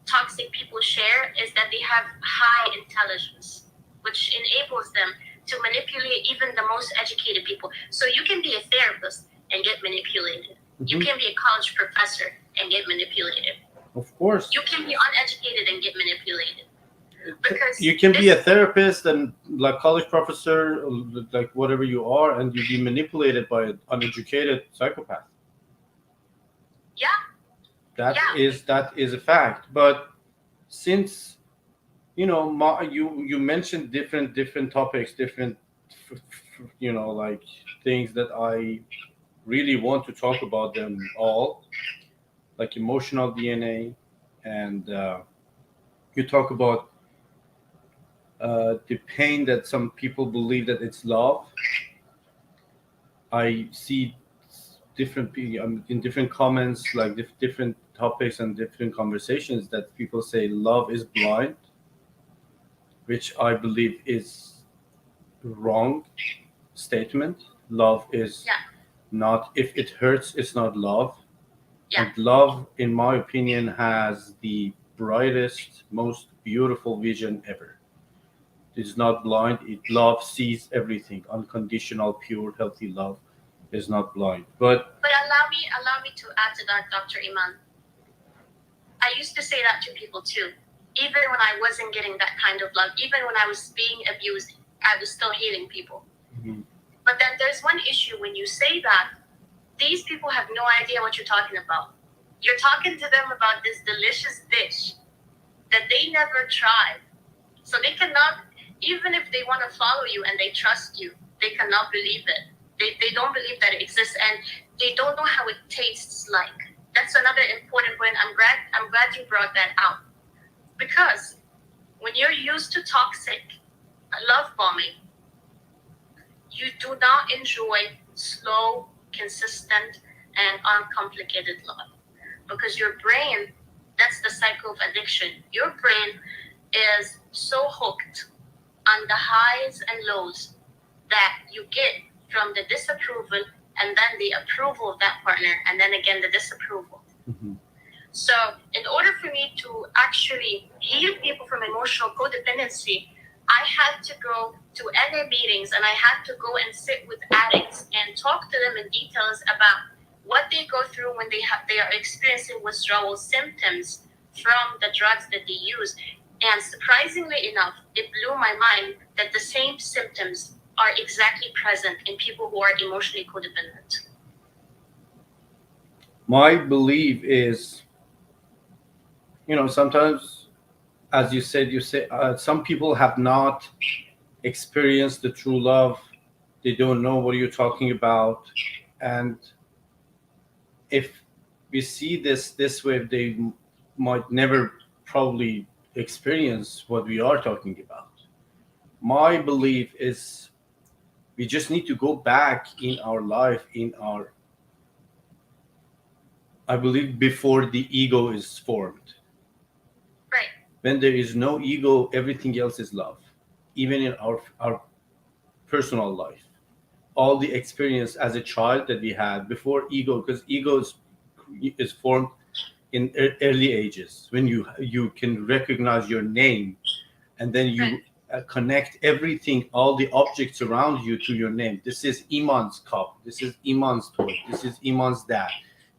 toxic people share is that they have high intelligence, which enables them to manipulate even the most educated people. So you can be a therapist and get manipulated. Mm-hmm. You can be a college professor and get manipulated. Of course. You can be uneducated and get manipulated. Because you can be a therapist and like college professor, like whatever you are, and you be manipulated by an uneducated psychopath. Yeah. That is a fact. But since you mentioned different topics, different like things that I really want to talk about them all, like emotional DNA, and you talk about the pain that some people believe that it's love. I see different in different comments, like different topics and different conversations, that people say love is blind, which I believe is wrong statement. Love is not, if it hurts, it's not love. Yeah. And love, in my opinion, has the brightest, most beautiful vision ever. It is not blind. Love sees everything. Unconditional, pure, healthy love is not blind. But allow me to add to that, Dr. Iman. I used to say that to people too. Even when I wasn't getting that kind of love, even when I was being abused, I was still hating people. mm-hmm. But then there's one issue when you say that, these people have no idea what you're talking about. You're talking to them about this delicious dish that they never tried. So they cannot, even if they want to follow you and they trust you, they cannot believe it. They don't believe that it exists, and they don't know how it tastes like. That's another important point. I'm glad you brought that out. Because when you're used to toxic love bombing, you do not enjoy slow, consistent, and uncomplicated love. Because your brain, that's the cycle of addiction. Your brain is so hooked on the highs and lows that you get from the disapproval and then the approval of that partner, and then again the disapproval. Mm-hmm. So in order for me to actually heal people from emotional codependency, I had to go to NA meetings, and I had to go and sit with addicts and talk to them in details about what they go through when they are experiencing withdrawal symptoms from the drugs that they use. And surprisingly enough, it blew my mind that the same symptoms are exactly present in people who are emotionally codependent. My belief is, sometimes, as you say some people have not experienced the true love. They don't know what you're talking about. And if we see this way, they might never probably experience what we are talking about. My belief is we just need to go back in our life, I believe, before the ego is formed. Right. When there is no ego, everything else is love. Even in our personal life, all the experience as a child that we had before ego, because ego is formed in early ages when you can recognize your name, and then Right. you connect everything, all the objects around you to your name. This is Iman's cup. This is Iman's toy. This is Iman's dad.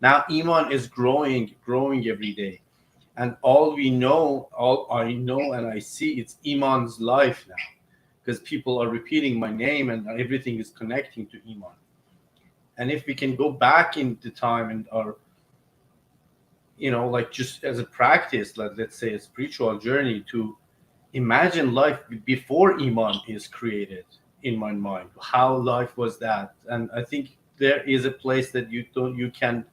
Now Iman is growing every day, and all I know and I see, it's Iman's life now, because people are repeating my name and everything is connecting to Iman. And if we can go back in the time and our, like just as a practice, let's say a spiritual journey, to imagine life before Iman is created in my mind. How life was that? And I think there is a place that you can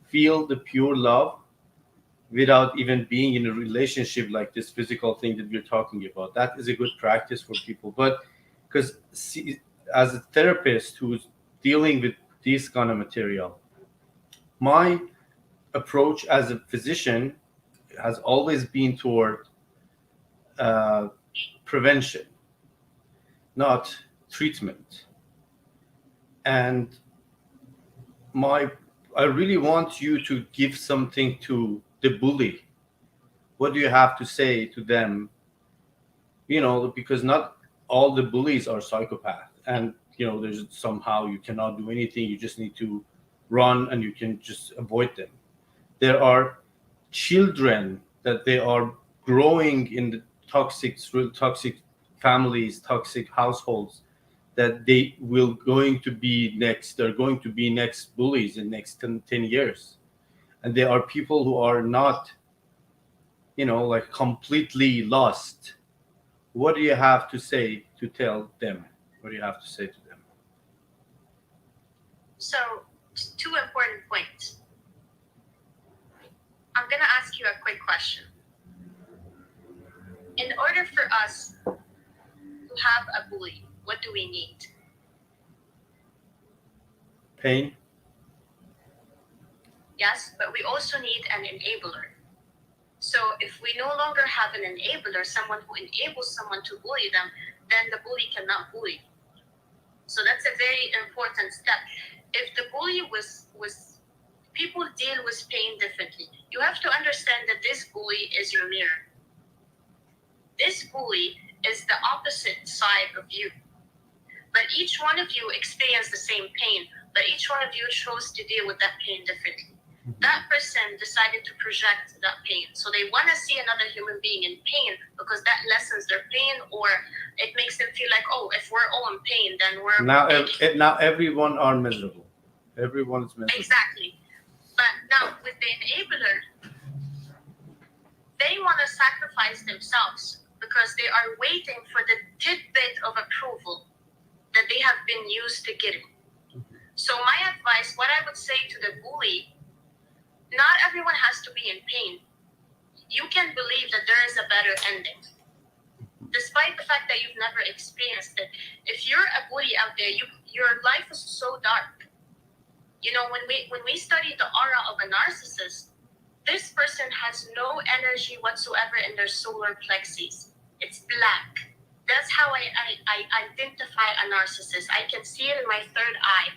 feel the pure love without even being in a relationship like this physical thing that we're talking about. That is a good practice for people. But because as a therapist who's dealing with this kind of material, my approach as a physician has always been toward uh, prevention, not treatment. And my I really want you to give something to the bully. What do you have to say to them? Because not all the bullies are psychopaths, and there's somehow you cannot do anything. You just need to run, and you can just avoid them. There are children that they are growing in the toxic families, toxic households, that they're going to be next bullies in next 10 years. And there are people who are not, like completely lost. What do you have to say to tell them? What do you have to say to them? So, two important points. I'm going to ask you a quick question. In order for us to have a bully, what do we need? Pain. Yes, but we also need an enabler. So if we no longer have an enabler, someone who enables someone to bully them, then the bully cannot bully. So that's a very important step. If the bully was people deal with pain differently. You have to understand that this bully is your mirror. This bully is the opposite side of you. But each one of you experience the same pain, but each one of you chose to deal with that pain differently. That person decided to project that pain. So they want to see another human being in pain because that lessens their pain, or it makes them feel like, oh, if we're all in pain, then we're Now everyone are miserable. Everyone is miserable. Exactly. But now with the enabler, they want to sacrifice themselves because they are waiting for the tidbit of approval that they have been used to getting. So my advice, what I would say to the bully, not everyone has to be in pain. You can believe that there is a better ending. Despite the fact that you've never experienced it. If you're a bully out there, your life is so dark. When we study the aura of a narcissist, this person has no energy whatsoever in their solar plexus. It's black. That's how I identify a narcissist. I can see it in my third eye.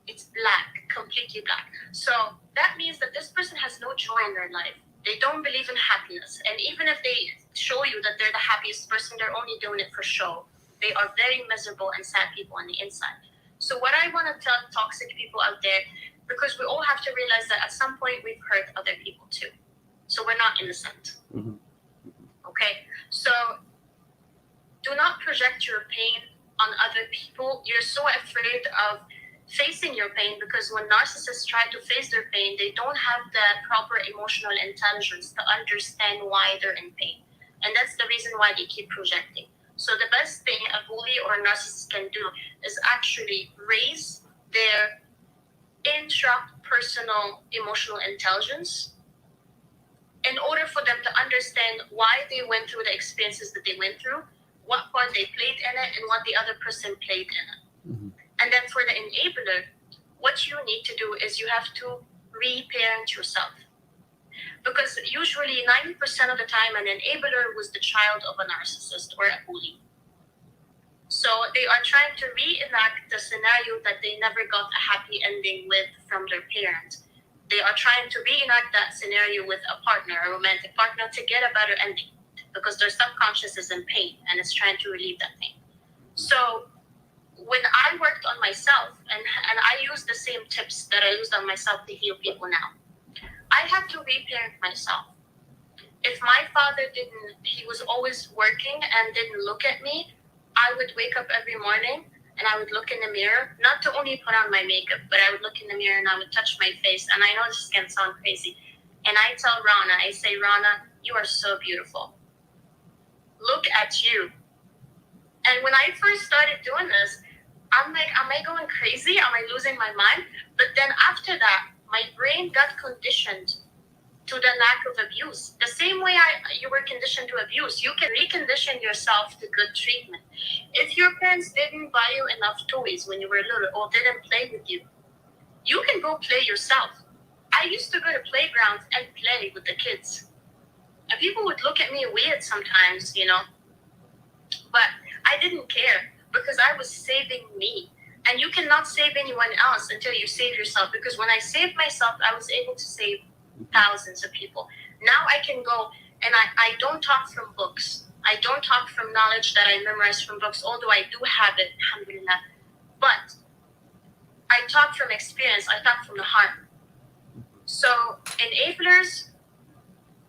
It's black, completely black. So that means that this person has no joy in their life. They don't believe in happiness. And even if they show you that they're the happiest person, they're only doing it for show. They are very miserable and sad people on the inside. So what I want to tell toxic people out there, because we all have to realize that at some point we've hurt other people too. So we're not innocent. Mm-hmm. Okay? So do not project your pain on other people. You're so afraid of facing your pain because when narcissists try to face their pain, they don't have the proper emotional intelligence to understand why they're in pain. And that's the reason why they keep projecting. So the best thing a bully or a narcissist can do is actually raise their intrapersonal emotional intelligence in order for them to understand why they went through the experiences that they went through, what part they played in it and what the other person played in it. Mhm. And then for the enabler, what you need to do is you have to reparent yourself. Because usually 90% of the time, an enabler was the child of a narcissist or a bully. So they are trying to reenact the scenario that they never got a happy ending with from their parent. They are trying to reenact that scenario with a partner, a romantic partner, to get a better ending because their subconscious is in pain and it's trying to relieve that pain. So when I worked on myself, and I use the same tips that I used on myself to heal people now, I had to reparent myself. If my father he was always working and didn't look at me, I would wake up every morning and I would look in the mirror, not to only put on my makeup, but I would look in the mirror and I would touch my face. And I know this can sound crazy. And I tell Rana, I say, Rana, you are so beautiful. Look at you. And when I first started doing this, I'm like, am I going crazy? Am I losing my mind? But then after that, my brain got conditioned to the lack of abuse. The same way you were conditioned to abuse, you can recondition yourself to good treatment. If your parents didn't buy you enough toys when you were little or didn't play with you, you can go play yourself. I used to go to playgrounds and play with the kids. And people would look at me weird sometimes, but I didn't care because I was saving me. And you cannot save anyone else until you save yourself. Because when I saved myself, I was able to save thousands of people. Now I can go and I don't talk from books. I don't talk from knowledge that I memorized from books, although I do have it, alhamdulillah. But I talk from experience. I talk from the heart. So enablers,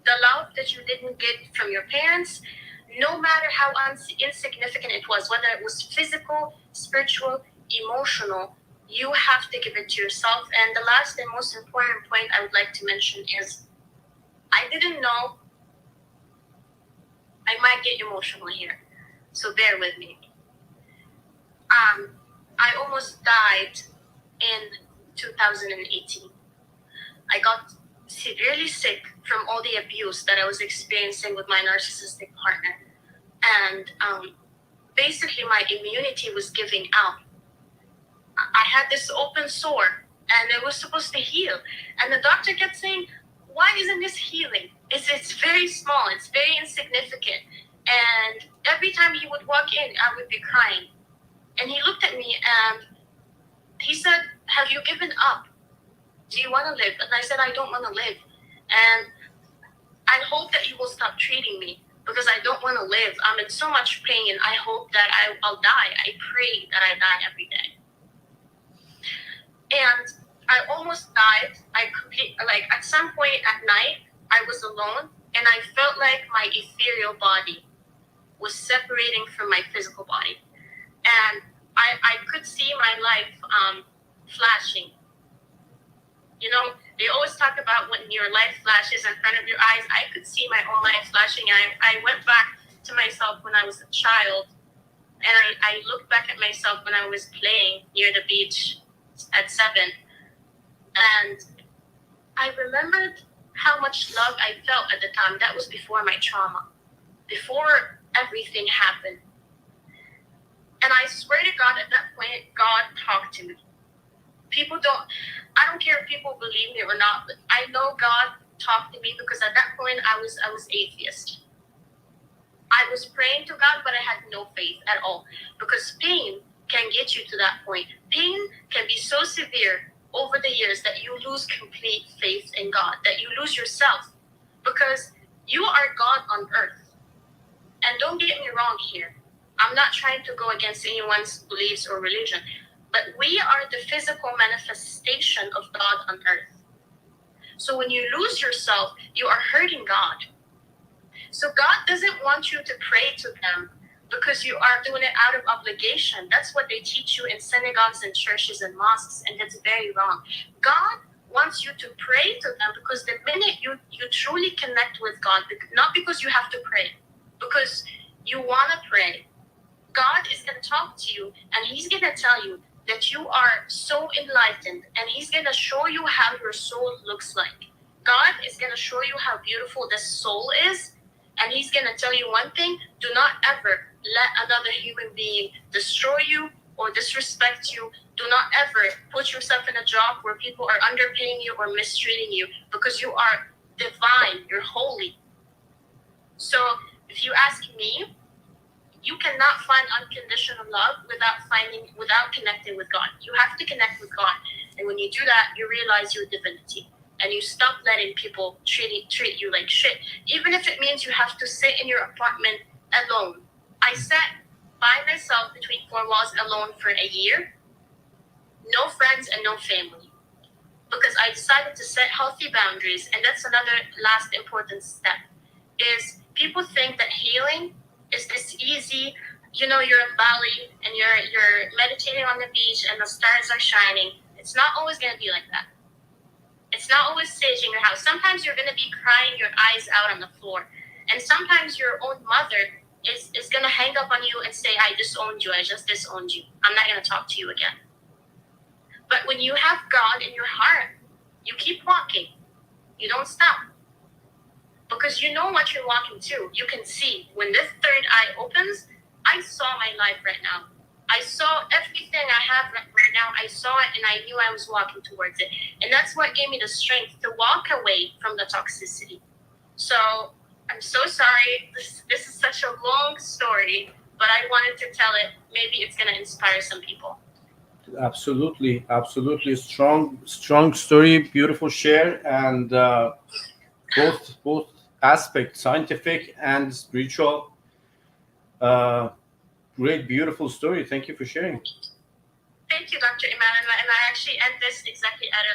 the love that you didn't get from your parents, no matter how insignificant it was, whether it was physical, spiritual, emotional, you have to give it to yourself. And the last and most important point I would like to mention is, I didn't know, I might get emotional here, so bear with me. I almost died in 2018. I got severely sick from all the abuse that I was experiencing with my narcissistic partner. And basically my immunity was giving out. I had this open sore and it was supposed to heal. And the doctor kept saying, why isn't this healing? It's very small, it's very insignificant. And every time he would walk in, I would be crying. And he looked at me and he said, have you given up? Do you want to live? And I said, I don't want to live. And I hope that you will stop treating me because I don't want to live. I'm in so much pain. I hope that I'll die. I pray that I die every day. And I almost died. At some point at night, I was alone and I felt like my ethereal body was separating from my physical body. And I could see my life flashing. They always talk about when your life flashes in front of your eyes. I could see my own life flashing. I went back to myself when I was a child, and I looked back at myself when I was playing near the beach at 7, and I remembered how much love I felt at the time. That was before my trauma, before everything happened. And I swear to God, at that point, God talked to me. I don't care if people believe me or not, but I know God talked to me because at that point I was atheist. I was praying to God, but I had no faith at all because pain can get you to that point. Pain can be so severe over the years that you lose complete faith in God, that you lose yourself because you are God on earth. And don't get me wrong here. I'm not trying to go against anyone's beliefs or religion, but we are the physical manifestation of God on earth. So when you lose yourself, you are hurting God. So God doesn't want you to pray to them because you are doing it out of obligation. That's what they teach you in synagogues and churches and mosques, and that's very wrong. God wants you to pray to them because the minute you truly connect with God, not because you have to pray, because you want to pray, God is going to talk to you and he's going to tell you that you are so enlightened, and he's going to show you how your soul looks like. God is going to show you how beautiful the soul is, and he's going to tell you one thing: do not ever let another human being destroy you or disrespect you. Do not ever put yourself in a job where people are underpaying you or mistreating you, because you are divine, you're holy. So if you ask me, you cannot find unconditional love without connecting with God. You have to connect with God. And when you do that, you realize your divinity. And you stop letting people treat you like shit. Even if it means you have to sit in your apartment alone. I sat by myself between four walls alone for a year. No friends and no family. Because I decided to set healthy boundaries. And that's another last important step. Is people think that healing is this easy, you're in Bali and you're meditating on the beach and the stars are shining. It's not always going to be like that. It's not always sage in your house. Sometimes you're going to be crying your eyes out on the floor. And sometimes your own mother is going to hang up on you and say, I disowned you. I just disowned you. I'm not going to talk to you again. But when you have God in your heart, you keep walking. You don't stop. Because you know what you're walking to. You can see. When this third eye opens, I saw my life right now. I saw everything I have right now. I saw it and I knew I was walking towards it. And that's what gave me the strength to walk away from the toxicity. So I'm so sorry. This is such a long story, but I wanted to tell it. Maybe it's going to inspire some people. Absolutely, absolutely. Strong story, beautiful share, and both aspects, scientific and spiritual. Great, beautiful story. Thank you for sharing. Thank you, Dr. Iman. And I actually end this exactly at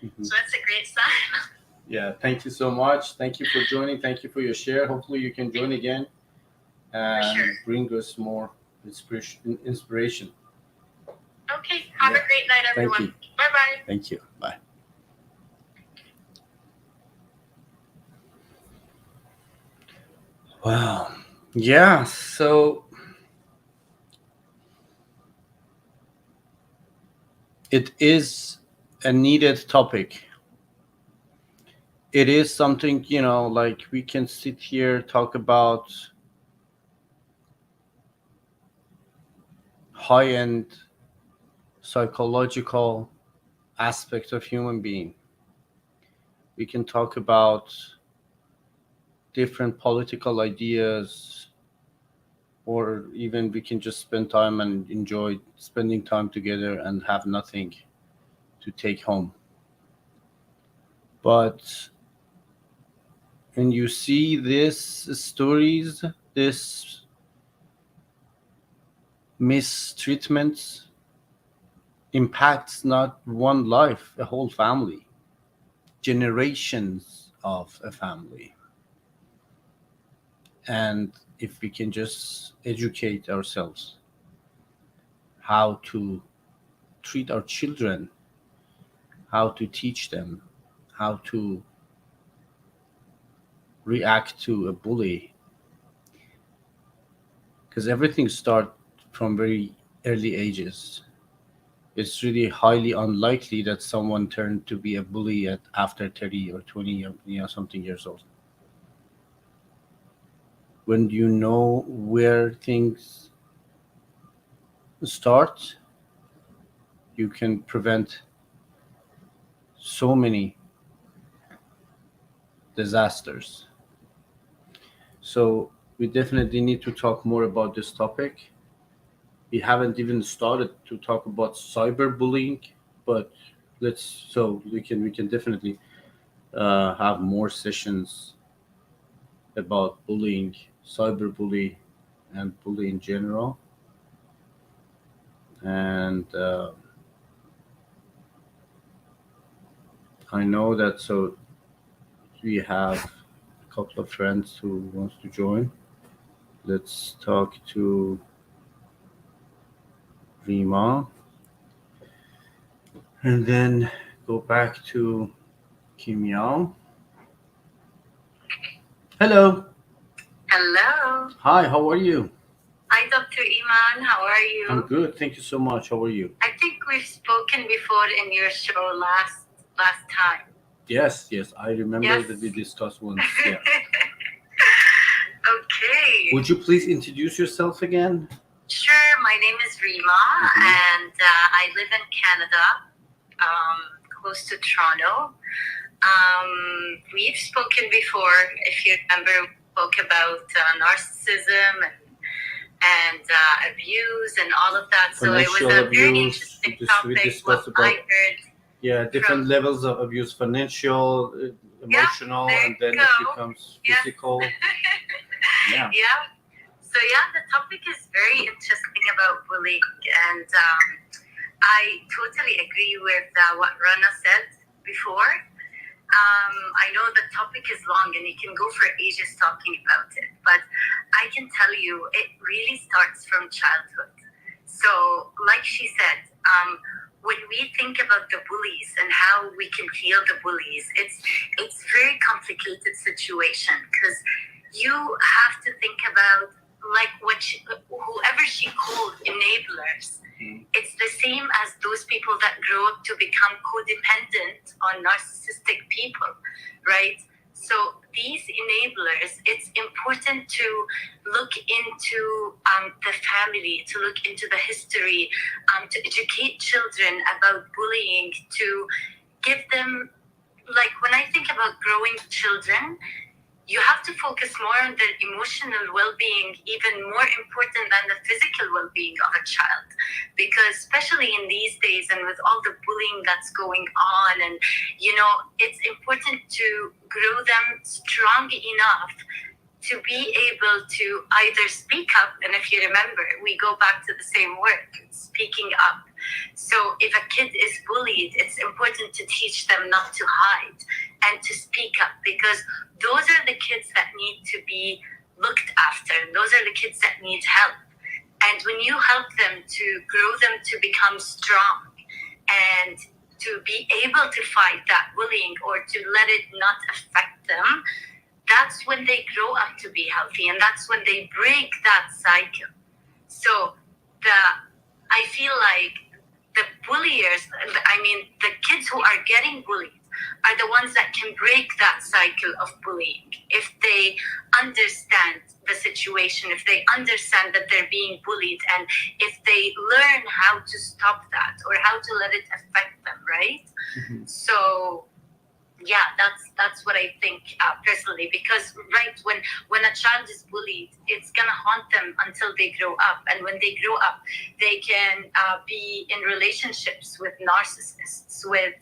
11:11. So that's a great sign. Yeah, thank you so much. Thank you for joining. Thank you for your share. Hopefully you can join again and bring us more inspiration. Okay, have a great night, everyone. Thank you. Bye-bye. Thank you. Bye. Wow. Yeah, so it is a needed topic. It is something, like we can sit here, talk about high-end psychological aspects of human being. We can talk about different political ideas, or even we can just spend time and enjoy spending time together and have nothing to take home. But when you see these stories, this mistreatments impacts not one life, a whole family, generations of a family. And if we can just educate ourselves how to treat our children, how to teach them, how to react to a bully, because everything starts from very early ages. It's really highly unlikely that someone turned to be a bully at after 30 or 20 something years old. When you know where things start, you can prevent so many disasters. So we definitely need to talk more about this topic. We haven't even started to talk about cyberbullying, but we can definitely have more sessions about bullying, cyberbully, and bully in general. And I know that, so we have a couple of friends who wants to join. Let's talk to Rima and then go back to Kim Yao. Hello. Hello. Hi, how are you? Hi, Dr. Iman. How are you? I'm good. Thank you so much. How are you? I think we've spoken before in your show last time. Yes, I remember Yes. that we discussed once. Yeah. Okay. Would you please introduce yourself again? Sure, my name is Rima, and I live in Canada, close to Toronto. We've spoken before, if you remember, we spoke about narcissism and abuse and all of that. So it was Financial a very abuse. interesting We topic. discussed What I about heard. different levels of abuse: financial, emotional, there and then you it go. becomes Yes. physical. Yeah. Yeah. So the topic is very interesting about bullying, and I totally agree with what Rana said before. I know the topic is long and you can go for ages talking about it, but I can tell you it really starts from childhood. So, like she said, when we think about the bullies and how we can heal the bullies, it's very complicated situation because you have to think about like whoever she called enablers. It's the same as those people that grow up to become codependent on narcissistic people, right? So these enablers, it's important to look into the family, to look into the history, to educate children about bullying, to give them, like when I think about growing children, you have to focus more on their emotional well-being, even more important than the physical well-being of a child. Because especially in these days and with all the bullying that's going on, and it's important to grow them strong enough to be able to either speak up, and if you remember, we go back to the same word, speaking up. So if a kid is bullied, it's important to teach them not to hide and to speak up, because those are the kids that need to be looked after. Those are the kids that need help. And when you help them to grow them to become strong and to be able to fight that bullying or to let it not affect them, that's when they grow up to be healthy, and that's when they break that cycle. So I feel like the bulliers, the kids who are getting bullied are the ones that can break that cycle of bullying if they understand the situation, if they understand that they're being bullied, and if they learn how to stop that or how to let it affect them, right? Mhm. So that's what I think personally, because right when a child is bullied, it's gonna haunt them until they grow up, and when they grow up, they can be in relationships with narcissists, with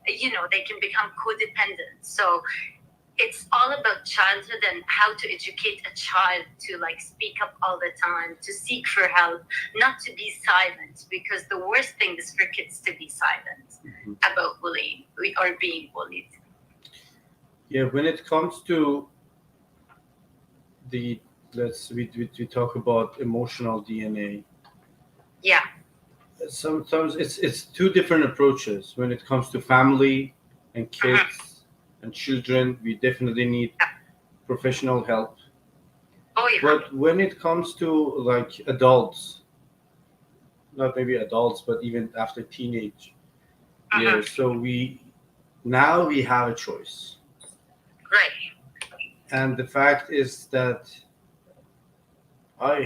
they can become codependent. So it's all about childhood and how to educate a child to like speak up all the time, to seek for help, not to be silent, because the worst thing is for kids to be silent about bullying or being bullied. Yeah, when it comes to the we talk about emotional DNA. Yeah. Sometimes it's two different approaches. When it comes to family and kids and children, we definitely need professional help. Oh yeah. But when it comes to like adults, not maybe adults, but even after teenage years, so we have a choice. Right. And the fact is that I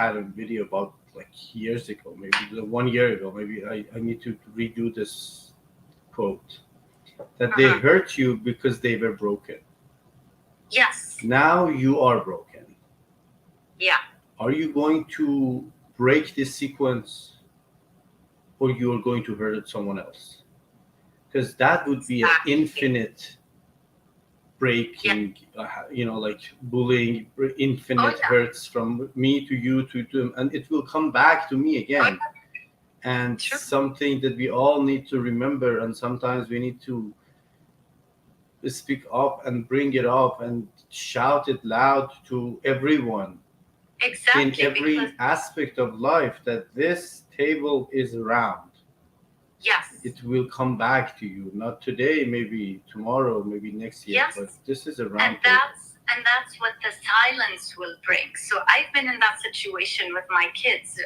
had a video about like years ago, maybe 1 year ago. Maybe I need to redo this quote that they hurt you because they were broken. Yes. Now you are broken. Yeah. Are you going to break this sequence, or you are going to hurt someone else? Because that would be an infinite breaking, like bullying, infinite hurts from me to you to them, and it will come back to me again. And something that we all need to remember, and sometimes we need to speak up and bring it up and shout it loud to everyone in every aspect of life, that this table is round. Yes. It will come back to you, not today, maybe tomorrow, maybe next year, but this is a round table. And that's what the silence will bring. So I've been in that situation with my kids.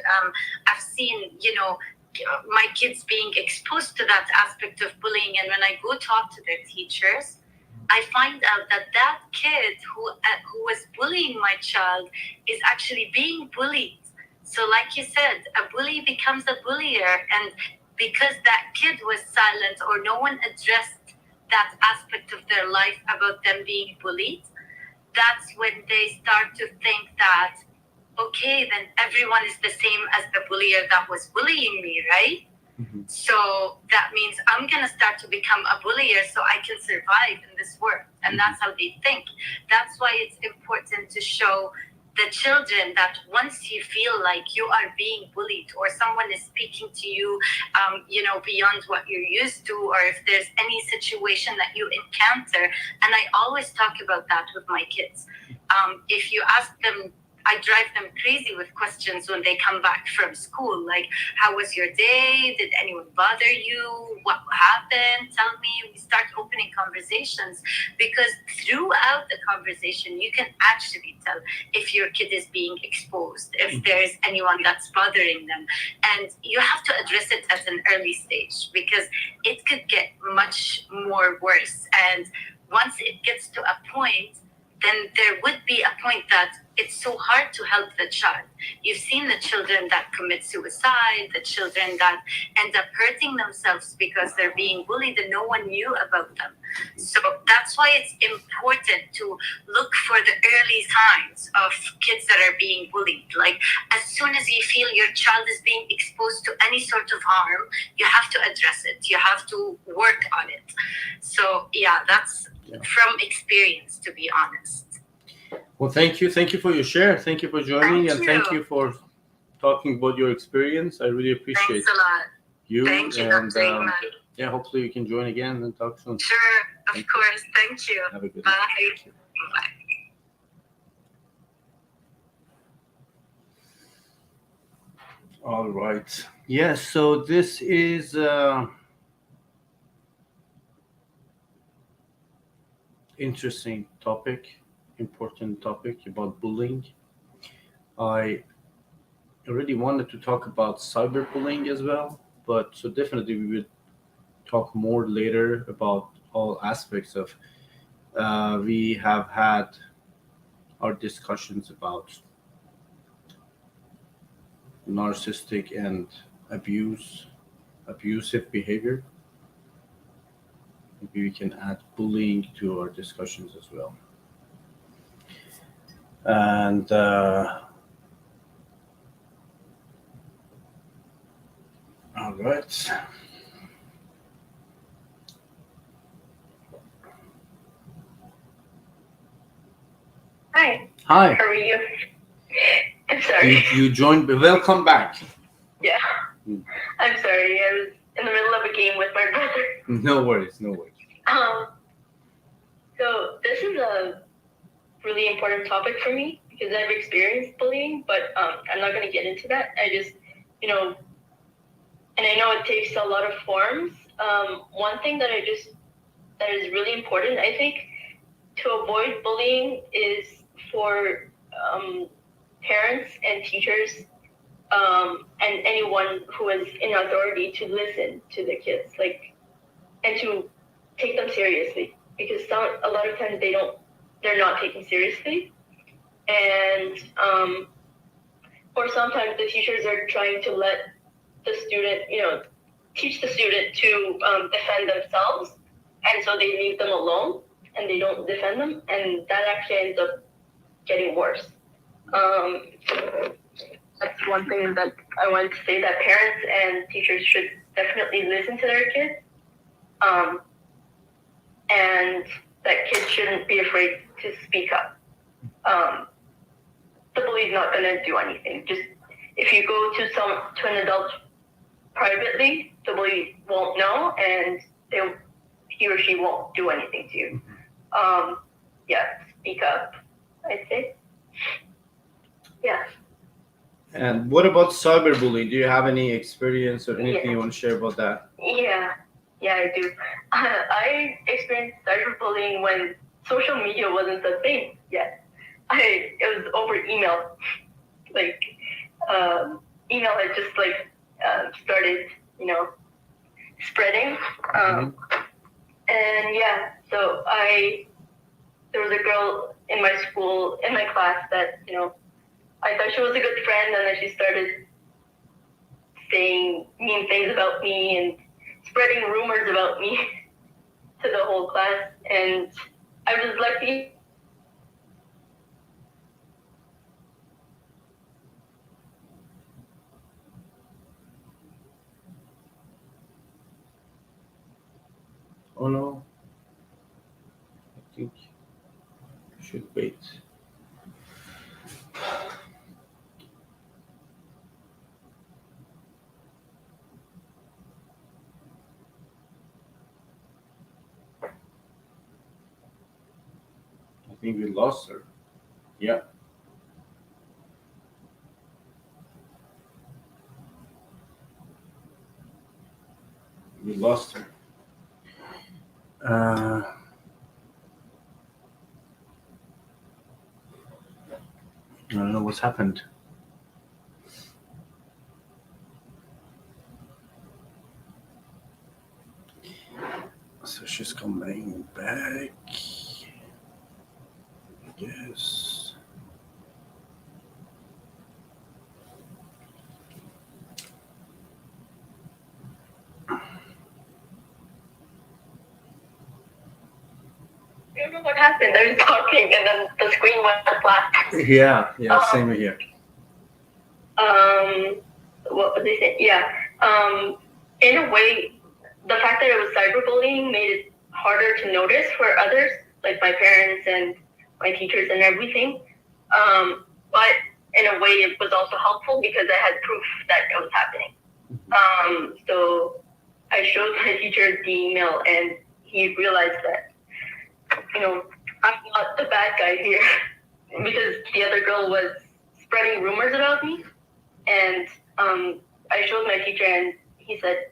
I've seen, my kids being exposed to that aspect of bullying. And when I go talk to their teachers, I find out that that kid who was bullying my child is actually being bullied. So, like you said, a bully becomes a bullier, and because that kid was silent or no one addressed that aspect of their life about them being bullied, that's when they start to think that, okay, then everyone is the same as the bullier that was bullying me, right? Mhm. So that means I'm going to start to become a bullier so I can survive in this world. And that's how they think. That's why it's important to show the children that once you feel like you are being bullied or someone is speaking to you, beyond what you're used to, or if there's any situation that you encounter, and I always talk about that with my kids. If you ask them, I drive them crazy with questions when they come back from school, like, how was your day? Did anyone bother you? What happened? Tell me. We start opening conversations, because throughout the conversation, you can actually tell if your kid is being exposed, if there's anyone that's bothering them. And you have to address it at an early stage, because it could get much more worse. And once it gets to a point, then there would be a point that it's so hard to help the child. You've seen the children that commit suicide, the children that end up hurting themselves because they're being bullied and no one knew about them. So that's why it's important to look for the early signs of kids that are being bullied. Like, as soon as you feel your child is being exposed to any sort of harm, you have to address it. You have to work on it. So yeah, that's from experience, to be honest. Well, thank you. Thank you for your share. Thank you for joining, and thank you for talking about your experience. I really appreciate Thanks a lot. you. Thank you, And Dr. Iman. yeah, hopefully you can join again and talk soon. Sure, of course. Thank you. Have a good Bye. night. Bye. All right. Yes. So this is interesting topic, important topic about bullying. I already wanted to talk about cyberbullying as well, but so definitely we would talk more later about all aspects of. We have had our discussions about narcissistic and abusive behavior. Maybe we can add bullying to our discussions as well. And all right. Hi, Hi. how are you? I'm sorry. You joined. Welcome back. Yeah, I'm sorry. I was in the middle of a game with my brother. No worries. No worries. So this is a really important topic for me because I've experienced bullying, but I'm not going to get into that. I just, and I know it takes a lot of forms. One thing that that is really important, I think, to avoid bullying is for parents and teachers and anyone who is in authority to listen to the kids, and to take them seriously, because a lot of times they're not taken seriously, and or sometimes the teachers are trying to let the student, teach the student to defend themselves, and so they leave them alone and they don't defend them, and that actually ends up getting worse. That's one thing that I wanted to say, that parents and teachers should definitely listen to their kids, and that kids shouldn't be afraid to speak up. The bully's not going to do anything. Just if you go to an adult privately, the bully won't know, and he or she won't do anything to you. Speak up, I'd say. Yeah. And what about cyberbullying? Do you have any experience or anything you want to share about that? Yeah, I do. I experienced cyberbullying when social media wasn't a thing yet. It was over email. Email had just started, spreading. And yeah, so there was a girl in my school, in my class that, I thought she was a good friend, and then she started saying mean things about me and spreading rumors about me to the whole class. And I was lucky. Oh no. I think you should wait. I think we lost her. Yeah. We lost her. I don't know what's happened. So she's coming back. Yes. I don't know what happened. I was talking, and then the screen went black. Yeah, same here. What was I saying? Yeah. In a way, the fact that it was cyberbullying made it harder to notice for others, like my parents and my teachers and everything. But in a way, it was also helpful because I had proof that it was happening. So I showed my teacher the email, and he realized that, I'm not the bad guy here because the other girl was spreading rumors about me. And I showed my teacher, and he said,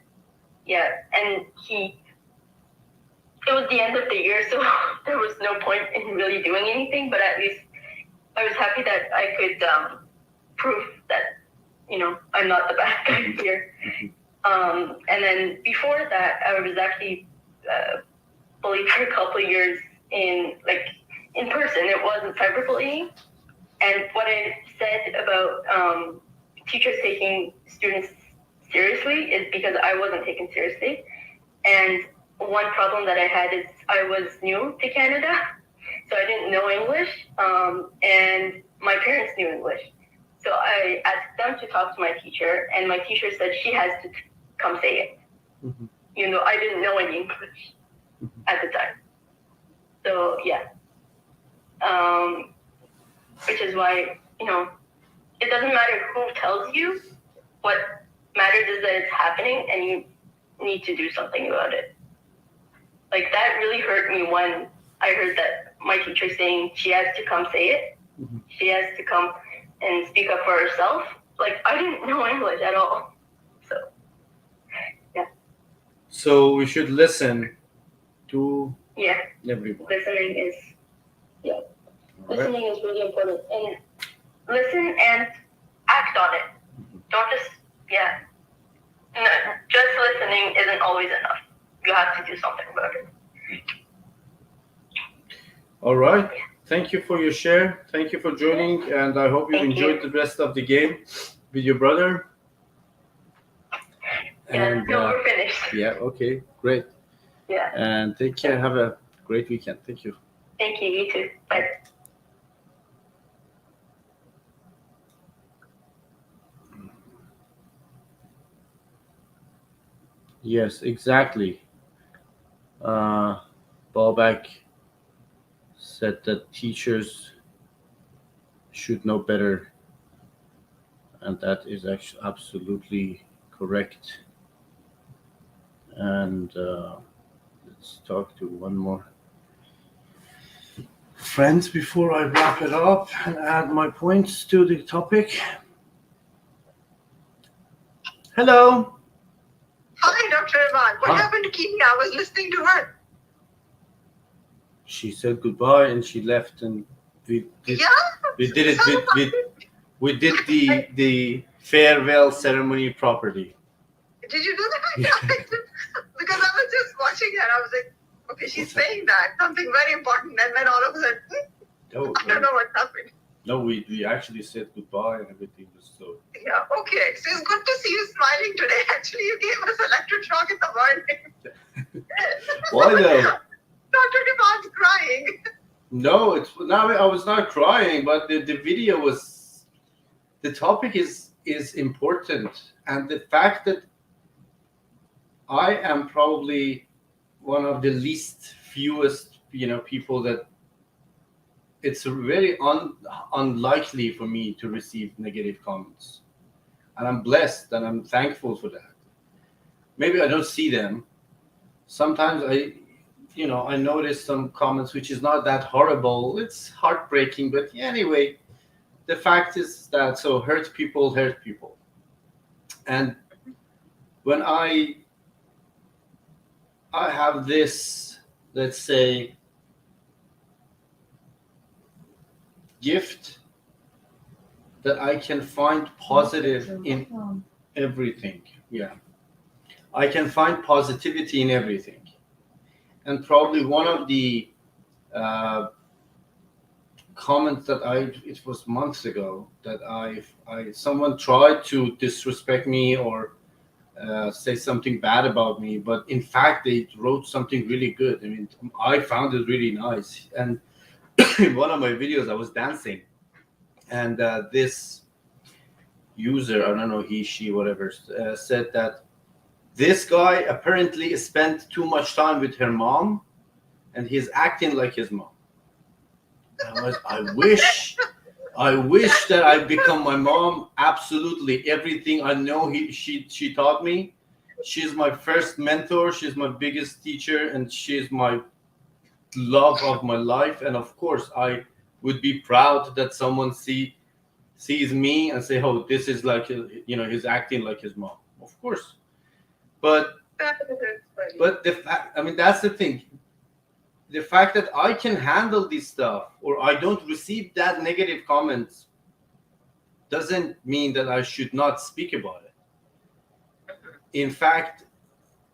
yeah. And it was the end of the year, so there was no point in really doing anything. But at least I was happy that I could prove that, I'm not the bad guy here. And then before that, I was actually bullied for a couple of years in person. It wasn't cyberbullying. And what I said about teachers taking students seriously is because I wasn't taken seriously. And one problem that I had is I was new to Canada, so I didn't know English, and my parents knew English. So I asked them to talk to my teacher, and my teacher said she has to come say it. Mm-hmm. I didn't know any English at the time. So yeah. Which is why, it doesn't matter who tells you. What matters is that it's happening and you need to do something about it. Like, that really hurt me when I heard that my teacher saying she has to come say it. Mm-hmm. She has to come and speak up for herself. Like, I didn't know English at all. So, yeah. So we should listen to everyone. Listening is, All listening is really important. And listen and act on it. Don't just, no, just listening isn't always enough. You have to do something about it. All right. Thank you for your share. Thank you for joining, and I hope you Thank enjoyed the rest of the game with your brother. And we're finished. yeah, okay, great. Yeah. And take care. Have a great weekend. Thank you. Thank you. You too. Bye. Yes, exactly. Ballback said that teachers should know better, and that is actually absolutely correct. And let's talk to one more friends before I wrap it up and add my points to the topic. Hello. Hi, Dr. Ivan. What Hi. happened to Kimi? I was listening to her. She said goodbye and she left, and we did the farewell ceremony properly. Did you do that? Because I was just watching her. I was like, Okay, she's saying that something very important, and then all of a sudden, No, I don't know what happened. no, we actually said goodbye and everything was so. Yeah, okay. So it's good to see you smiling today. Actually, you gave us electric shock in the morning. Why though? Dr. Devon's crying. No, it's now I was not crying, but the video was the topic is important, and the fact that I am probably one of the least fewest people that it's very unlikely for me to receive negative comments, and I'm blessed and I'm thankful for that. Maybe I don't see them. Sometimes I notice some comments which is not that horrible. It's heartbreaking, but yeah, anyway, the fact is that so hurt people, and when I have this, let's say, gift that I can find positive in everything. Yeah, I can find positivity in everything, and probably one of the uh, comments that it was months ago that I someone tried to disrespect me or say something bad about me, but in fact they wrote something really good. I mean, I found it really nice, and in one of my videos I was dancing, and this user, I don't know, he, she, whatever, said that this guy apparently spent too much time with her mom, and he's acting like his mom. I wish that I become my mom. Absolutely everything I know, she taught me. She's my first mentor. She's my biggest teacher, and she's my love of my life. And of course, I would be proud that someone sees me and say, "Oh, this is like he's acting like his mom." Of course, but the fact, I mean, that's the thing. The fact that I can handle this stuff or I don't receive that negative comments doesn't mean that I should not speak about it. In fact,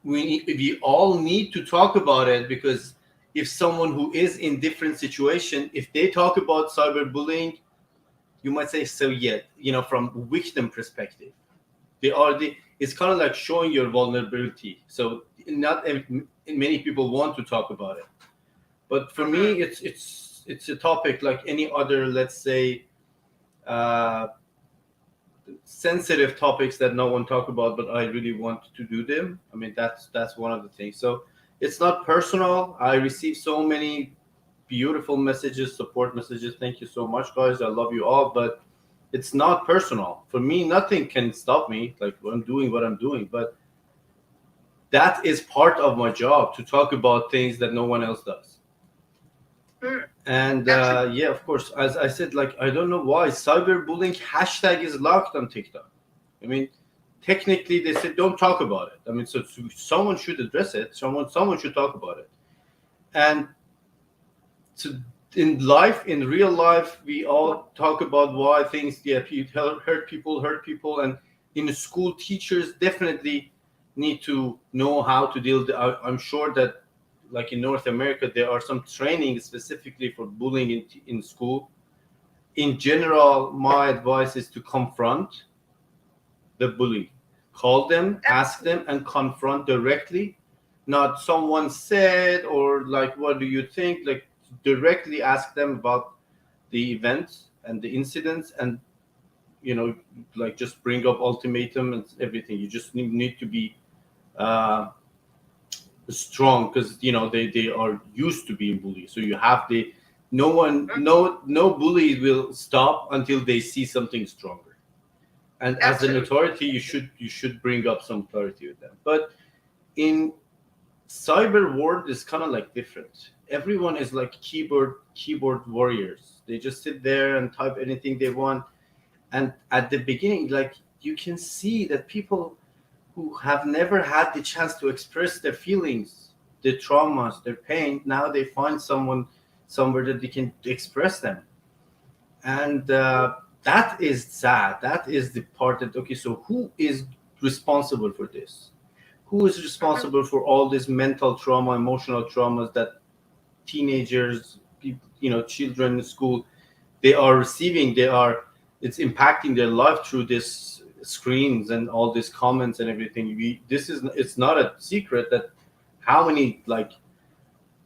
we all need to talk about it, because if someone who is in different situation, if they talk about cyberbullying, you might say, so yet, from victim perspective, it's kind of like showing your vulnerability. So not many people want to talk about it. But for me, it's a topic like any other, let's say, sensitive topics that no one talk about, but I really want to do them. I mean, that's one of the things. So it's not personal. I receive so many beautiful messages, support messages. Thank you so much, guys. I love you all. But it's not personal. For me, nothing can stop me. Like I'm doing what I'm doing, but that is part of my job to talk about things that no one else does. And yeah, of course, as I said, like I don't know why cyberbullying hashtag is locked on TikTok. I mean, technically they said don't talk about it. I mean, so someone should address it. Someone should talk about it. And so in real life, we all talk about why things hurt people, and in school, teachers definitely need to know how to deal. I'm sure that, like in North America, there are some training specifically for bullying in school. In general, my advice is to confront the bully. Call them, ask them, and confront directly. Not someone said or like, what do you think? Like directly ask them about the events and the incidents, and like just bring up ultimatum and everything. You just need to be strong, because they are used to being bullied, so you have the no bully will stop until they see something stronger, and as an authority you should bring up some authority with them. But in cyber world is kind of like different. Everyone is like keyboard warriors. They just sit there and type anything they want, and at the beginning, like, you can see that people who have never had the chance to express their feelings, their traumas, their pain, now they find someone somewhere that they can express them. And that is sad. That is the part that, okay, so who is responsible for this? who is responsible for all this mental trauma, emotional traumas that teenagers, children in school, they are receiving? It's impacting their life through this screens and all these comments and everything. It's not a secret that how many like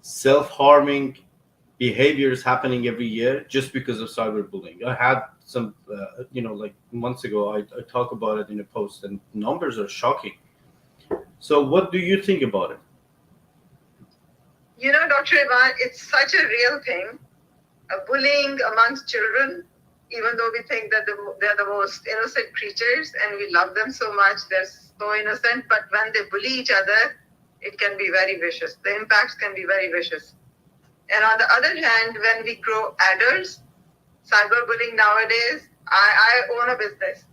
self-harming behaviors happening every year just because of cyberbullying. I had some, like months ago, I talk about it in a post, and numbers are shocking. So, what do you think about it? Dr. Ivan, it's such a real thing. Bullying amongst children, even though we think that they're the most innocent creatures and we love them so much, they're so innocent, but when they bully each other, it can be very vicious. The impacts can be very vicious. And on the other hand, when we grow adults, cyberbullying nowadays, I own a business.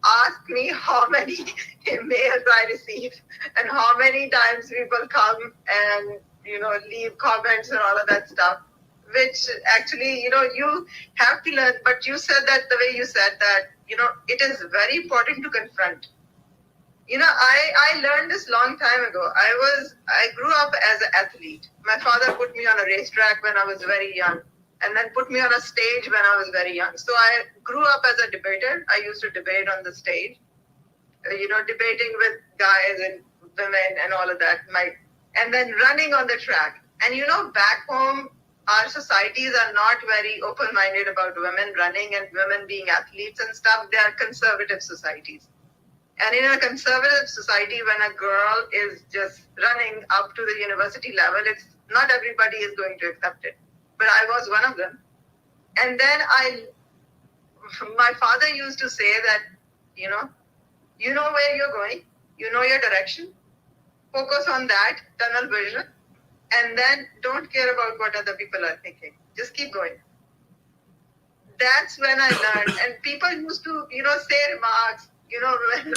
Ask me how many emails I receive and how many times people come and leave comments and all of that stuff, which actually you have to learn. But you said that the way you said that, it is very important to confront. I learned this long time ago. I grew up as an athlete. My father put me on a racetrack when I was very young, and then put me on a stage when I was very young. So I grew up as a debater. I used to debate on the stage, debating with guys and women and all of that. And then running on the track. And back home, our societies are not very open-minded about women running and women being athletes and stuff. They are conservative societies. And in a conservative society, when a girl is just running up to the university level, it's not everybody is going to accept it. But I was one of them. And then my father used to say that, you know where you're going, you know your direction, focus on that, tunnel vision, and then don't care about what other people are thinking. Just keep going. That's when I learned. And people used to, say remarks, when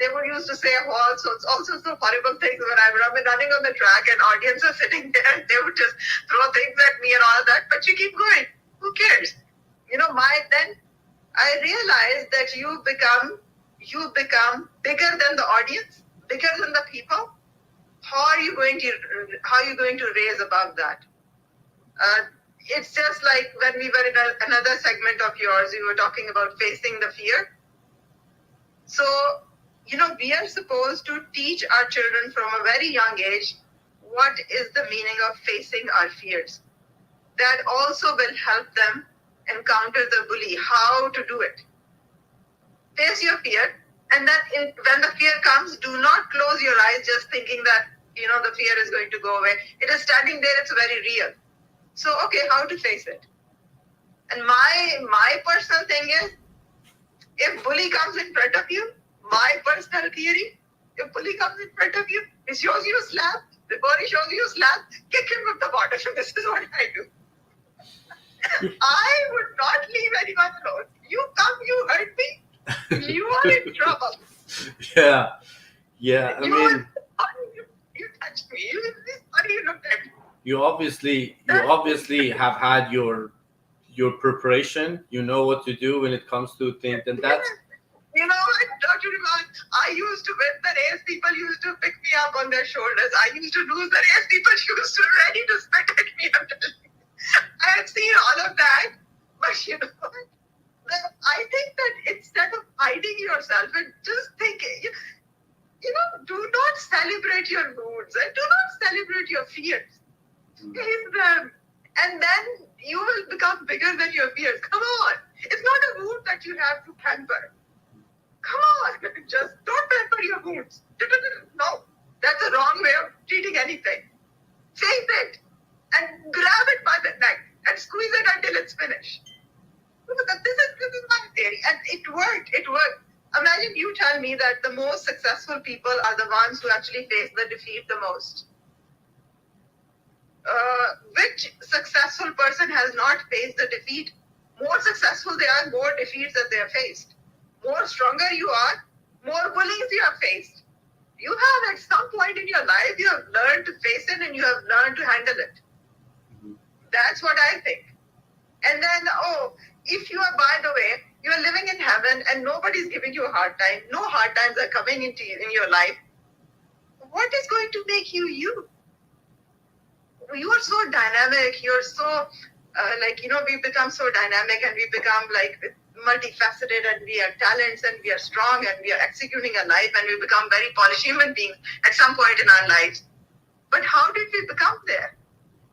they were used to say all sorts of horrible things when I'm running on the track and audience are sitting there. They would just throw things at me and all of that. But you keep going. Who cares? Then I realized that you become bigger than the audience, bigger than the people. How are you going to raise above that? It's just like when we were in another segment of yours, you were talking about facing the fear. So, we are supposed to teach our children from a very young age what is the meaning of facing our fears. That also will help them encounter the bully, how to do it. Face your fear, and then when the fear comes, do not close your eyes just thinking that, the fear is going to go away. It is standing there, it's very real. So, okay, how to face it? And my personal thing is, if bully comes in front of you, my personal theory, if bully comes in front of you, he shows you a slap, before he shows you a slap, kick him with the bottom. This is what I do. I would not leave anyone alone. You come, you hurt me, you are in trouble. Yeah. I mean, you touched me. You looked at me. You obviously have had your preparation. You know what to do when it comes to things, and that's. Dr. Iman, I used to win the race. People used to pick me up on their shoulders. I used to lose the race. People used to ready to spit at me. I had seen all of that, but I think that instead of hiding yourself and just thinking, do not celebrate your moods and do not celebrate your fears. Face them, and then you will become bigger than your fears. Come on, it's not a mood that you have to pamper. Come on, just don't pamper your moods. No, that's a wrong way of treating anything. Face it and grab it by the neck and squeeze it until it's finished. This is my theory, and it worked. Imagine you tell me that the most successful people are the ones who actually face the defeat the most. Which successful person has not faced the defeat? More successful they are, more defeats that they have faced. More stronger you are, more bullies you have faced. You have at some point in your life, you have learned to face it and you have learned to handle it. That's what I think. And then, if you are, by the way, you are living in heaven and nobody's giving you a hard time, no hard times are coming in your life, what is going to make you you? You are so dynamic. You're so we become so dynamic and we become like multifaceted, and we are talents and we are strong and we are executing a life, and we become very polished human beings at some point in our lives. But how did we become there?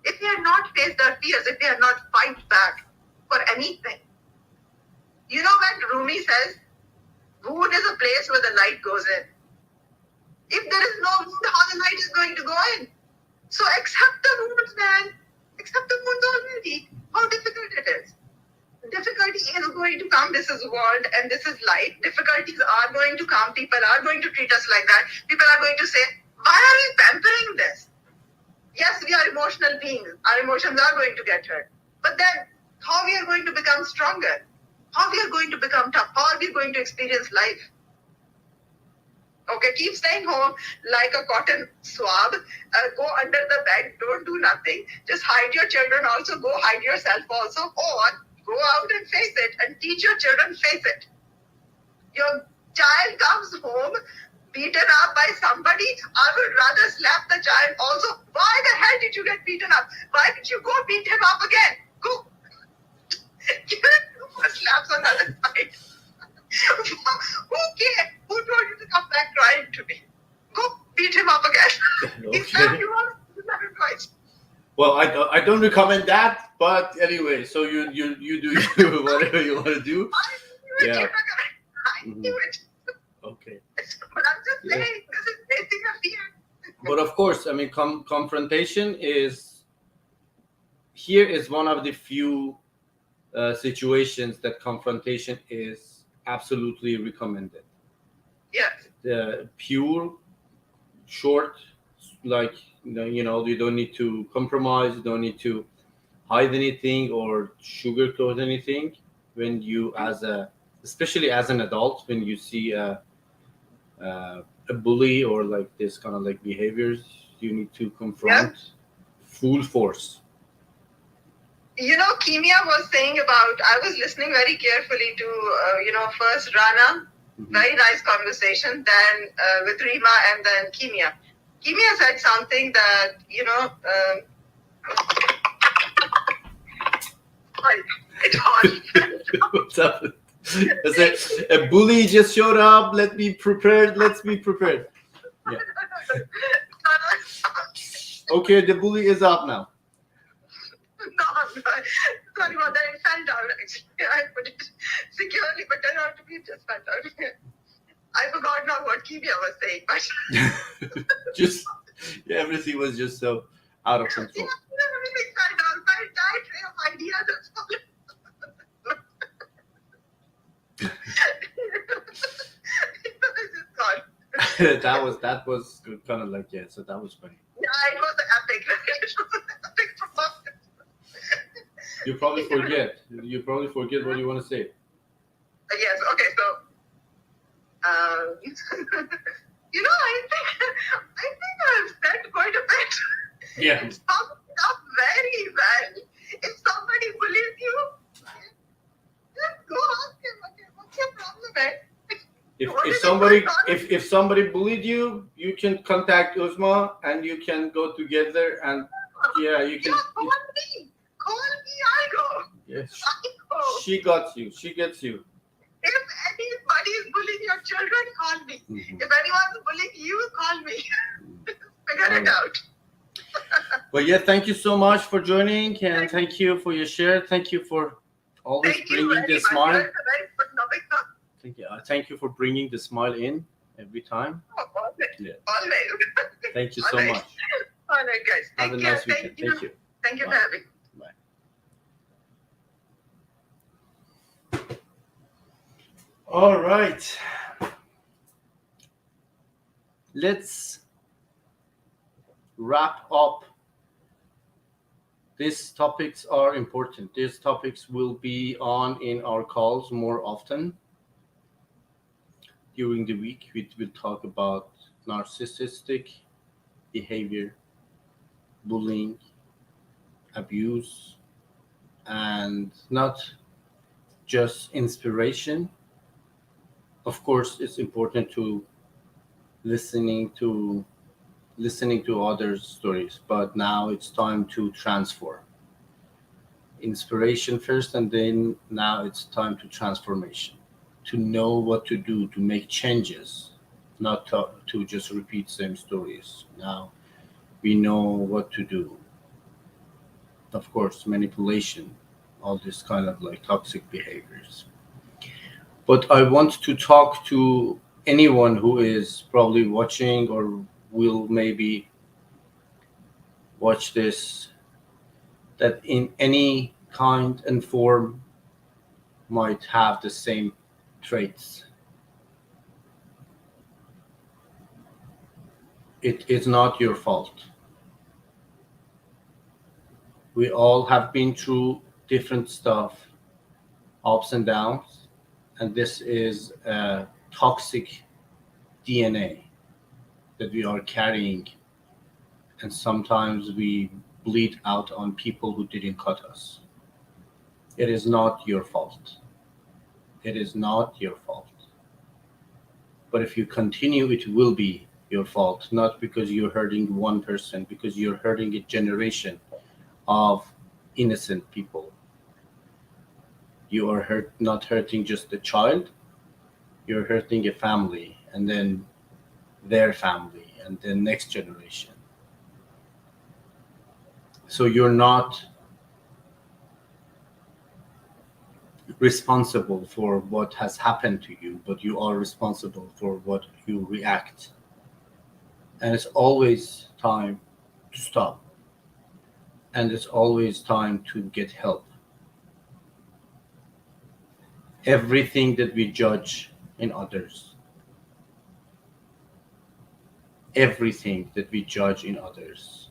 If we are not faced our fears, if we are not fight back for anything. You know when Rumi says, wood is a place where the light goes in. If there is no wood, how the light is going to go in? So accept the wounds, man. Accept the wounds already. How difficult it is. Difficulty is going to come. This is world and this is life. Difficulties are going to come. People are going to treat us like that. People are going to say, why are we pampering this? Yes, we are emotional beings. Our emotions are going to get hurt. But then, how we are going to become stronger? How we are going to become tough? How are we going to experience life? Okay, keep staying home like a cotton swab. Go under the bed. Don't do nothing. Just hide your children. Also, go hide yourself also. Or go out and face it and teach your children face it. Your child comes home beaten up by somebody. I would rather slap the child also. Why the hell did you get beaten up? Why did you go beat him up again? Go. Give him 2 more slaps on the other side. Who cares? Who told you to come back crying to me? Go beat him up again. Instead, you want to do that twice. Well, I don't recommend that, but anyway, so you do whatever you want to do. I knew it. Yeah. I knew it. Okay. But I'm just saying, this is facing a fear. But of course, I mean, confrontation is one of the few situations that confrontation is absolutely recommended. Yes. The pure, short, like you don't need to compromise, you don't need to hide anything or sugarcoat anything. When you, especially as an adult, when you see a bully or like this kind of like behaviors, you need to confront full force. You know, Kimia was saying about, I was listening very carefully to, first Rana, very nice conversation, then with Rima, and then Kimia. Kimia said something that, sorry, it was. What's up? I said, a bully just showed up. Let's be prepared. Yeah. Okay, the bully is up now. No, I'm not. Sorry about that. It fell down, actually. I put it securely, but turned out to be just fell down. I forgot now what Kimia was saying, but Just everything was just so out of control. yeah, everything fell down. My entire tray of ideas has fallen. It's just gone. that was kind of like, yeah, so that was funny. Yeah, it was epic. It was an epic performance. You probably forget what you want to say. Yes, okay, so I think I've said quite a bit. Yeah. It's summed up very well. If somebody bullies you, just go ask him, okay, what's your problem, man? If somebody bullied you, you can contact Uzma and you can go together and you can. Call me, I'll go. Yes. I'll go. She got you. She gets you. If anybody is bullying your children, call me. Mm-hmm. If anyone's bullying you, call me. Figure it out. But yeah, thank you so much for joining, and thank you for your share. Thank you for always bringing the smile. Thank you for bringing the smile in every time. Oh, always. Yeah. Always. Thank you so Always. much. All right, guys. Have a Take care. nice weekend. Thank you. Thank you Bye. for having me. All right. Let's wrap up. These topics are important. These topics will be on in our calls more often. During the week, we will talk about narcissistic behavior, bullying, abuse, and not just inspiration. Of course, it's important to listening to listening to others' stories, but now it's time to transform. Inspiration first, and then now it's time to transformation. To know what to do to make changes, not to just repeat same stories. Now we know what to do. Of course, manipulation, all this kind of like toxic behaviors. But I want to talk to anyone who is probably watching or will maybe watch this, that in any kind and form might have the same traits. It is not your fault. We all have been through different stuff, ups and downs, and this is a toxic DNA that we are carrying, and sometimes we bleed out on people who didn't cut us. It is not your fault. It is not your fault. But if you continue, it will be your fault, not because you're hurting one person, because you're hurting a generation of innocent people. You are not hurting just a child, you're hurting a family, and then their family, and the next generation. So you're not responsible for what has happened to you, but you are responsible for what you react. And it's always time to stop. And it's always time to get help. Everything that we judge in others, everything that we judge in others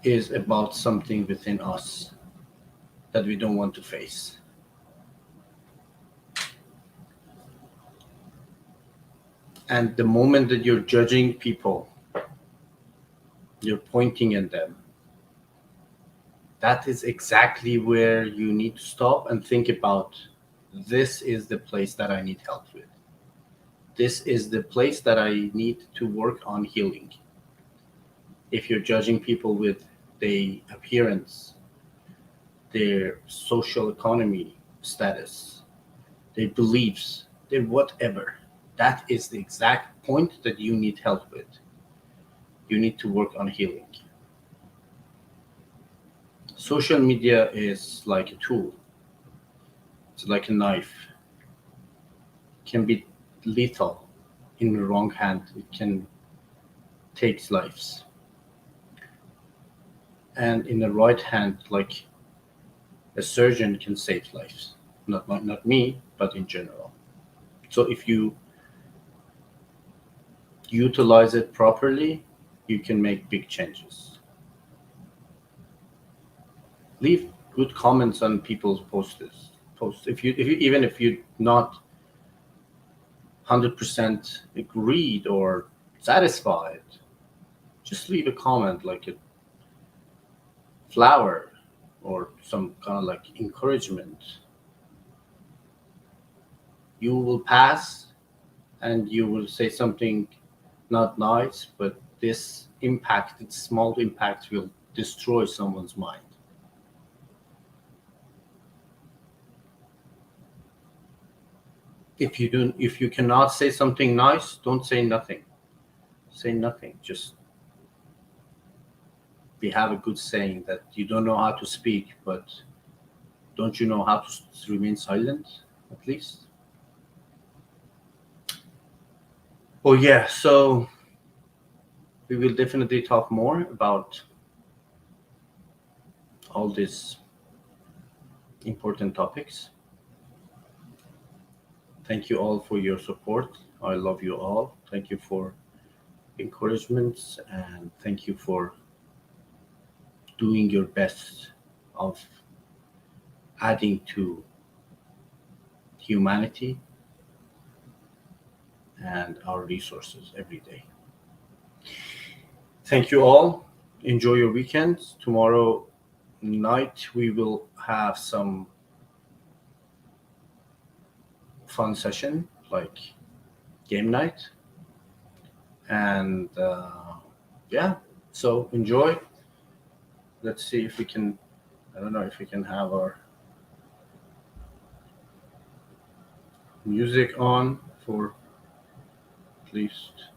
is about something within us that we don't want to face. And the moment that you're judging people, you're pointing at them, that is exactly where you need to stop and think about, this is the place that I need help with. This is the place that I need to work on healing. If you're judging people with their appearance, their social economy status, their beliefs, their whatever, that is the exact point that you need help with. You need to work on healing. Social media is like a tool. It's like a knife. It can be lethal in the wrong hand. It can take lives. And in the right hand, like a surgeon can save lives. Not me, but in general. So if you utilize it properly, you can make big changes. Leave good comments on people's posts. Even if you're not 100% agreed or satisfied, just leave a comment like a flower or some kind of like encouragement. You will pass and you will say something not nice, but this small impact will destroy someone's mind. If you cannot say something nice, don't say nothing. Say nothing. Just we have a good saying that you don't know how to speak, but don't you know how to remain silent at least? Oh yeah, so we will definitely talk more about all these important topics. Thank you all for your support. I love you all. Thank you for encouragements, and thank you for doing your best of adding to humanity and our resources every day. Thank you all. Enjoy your weekends. Tomorrow night we will have some fun session like game night. And yeah, so enjoy. Let's see if we can. I don't know if we can have our music on for at least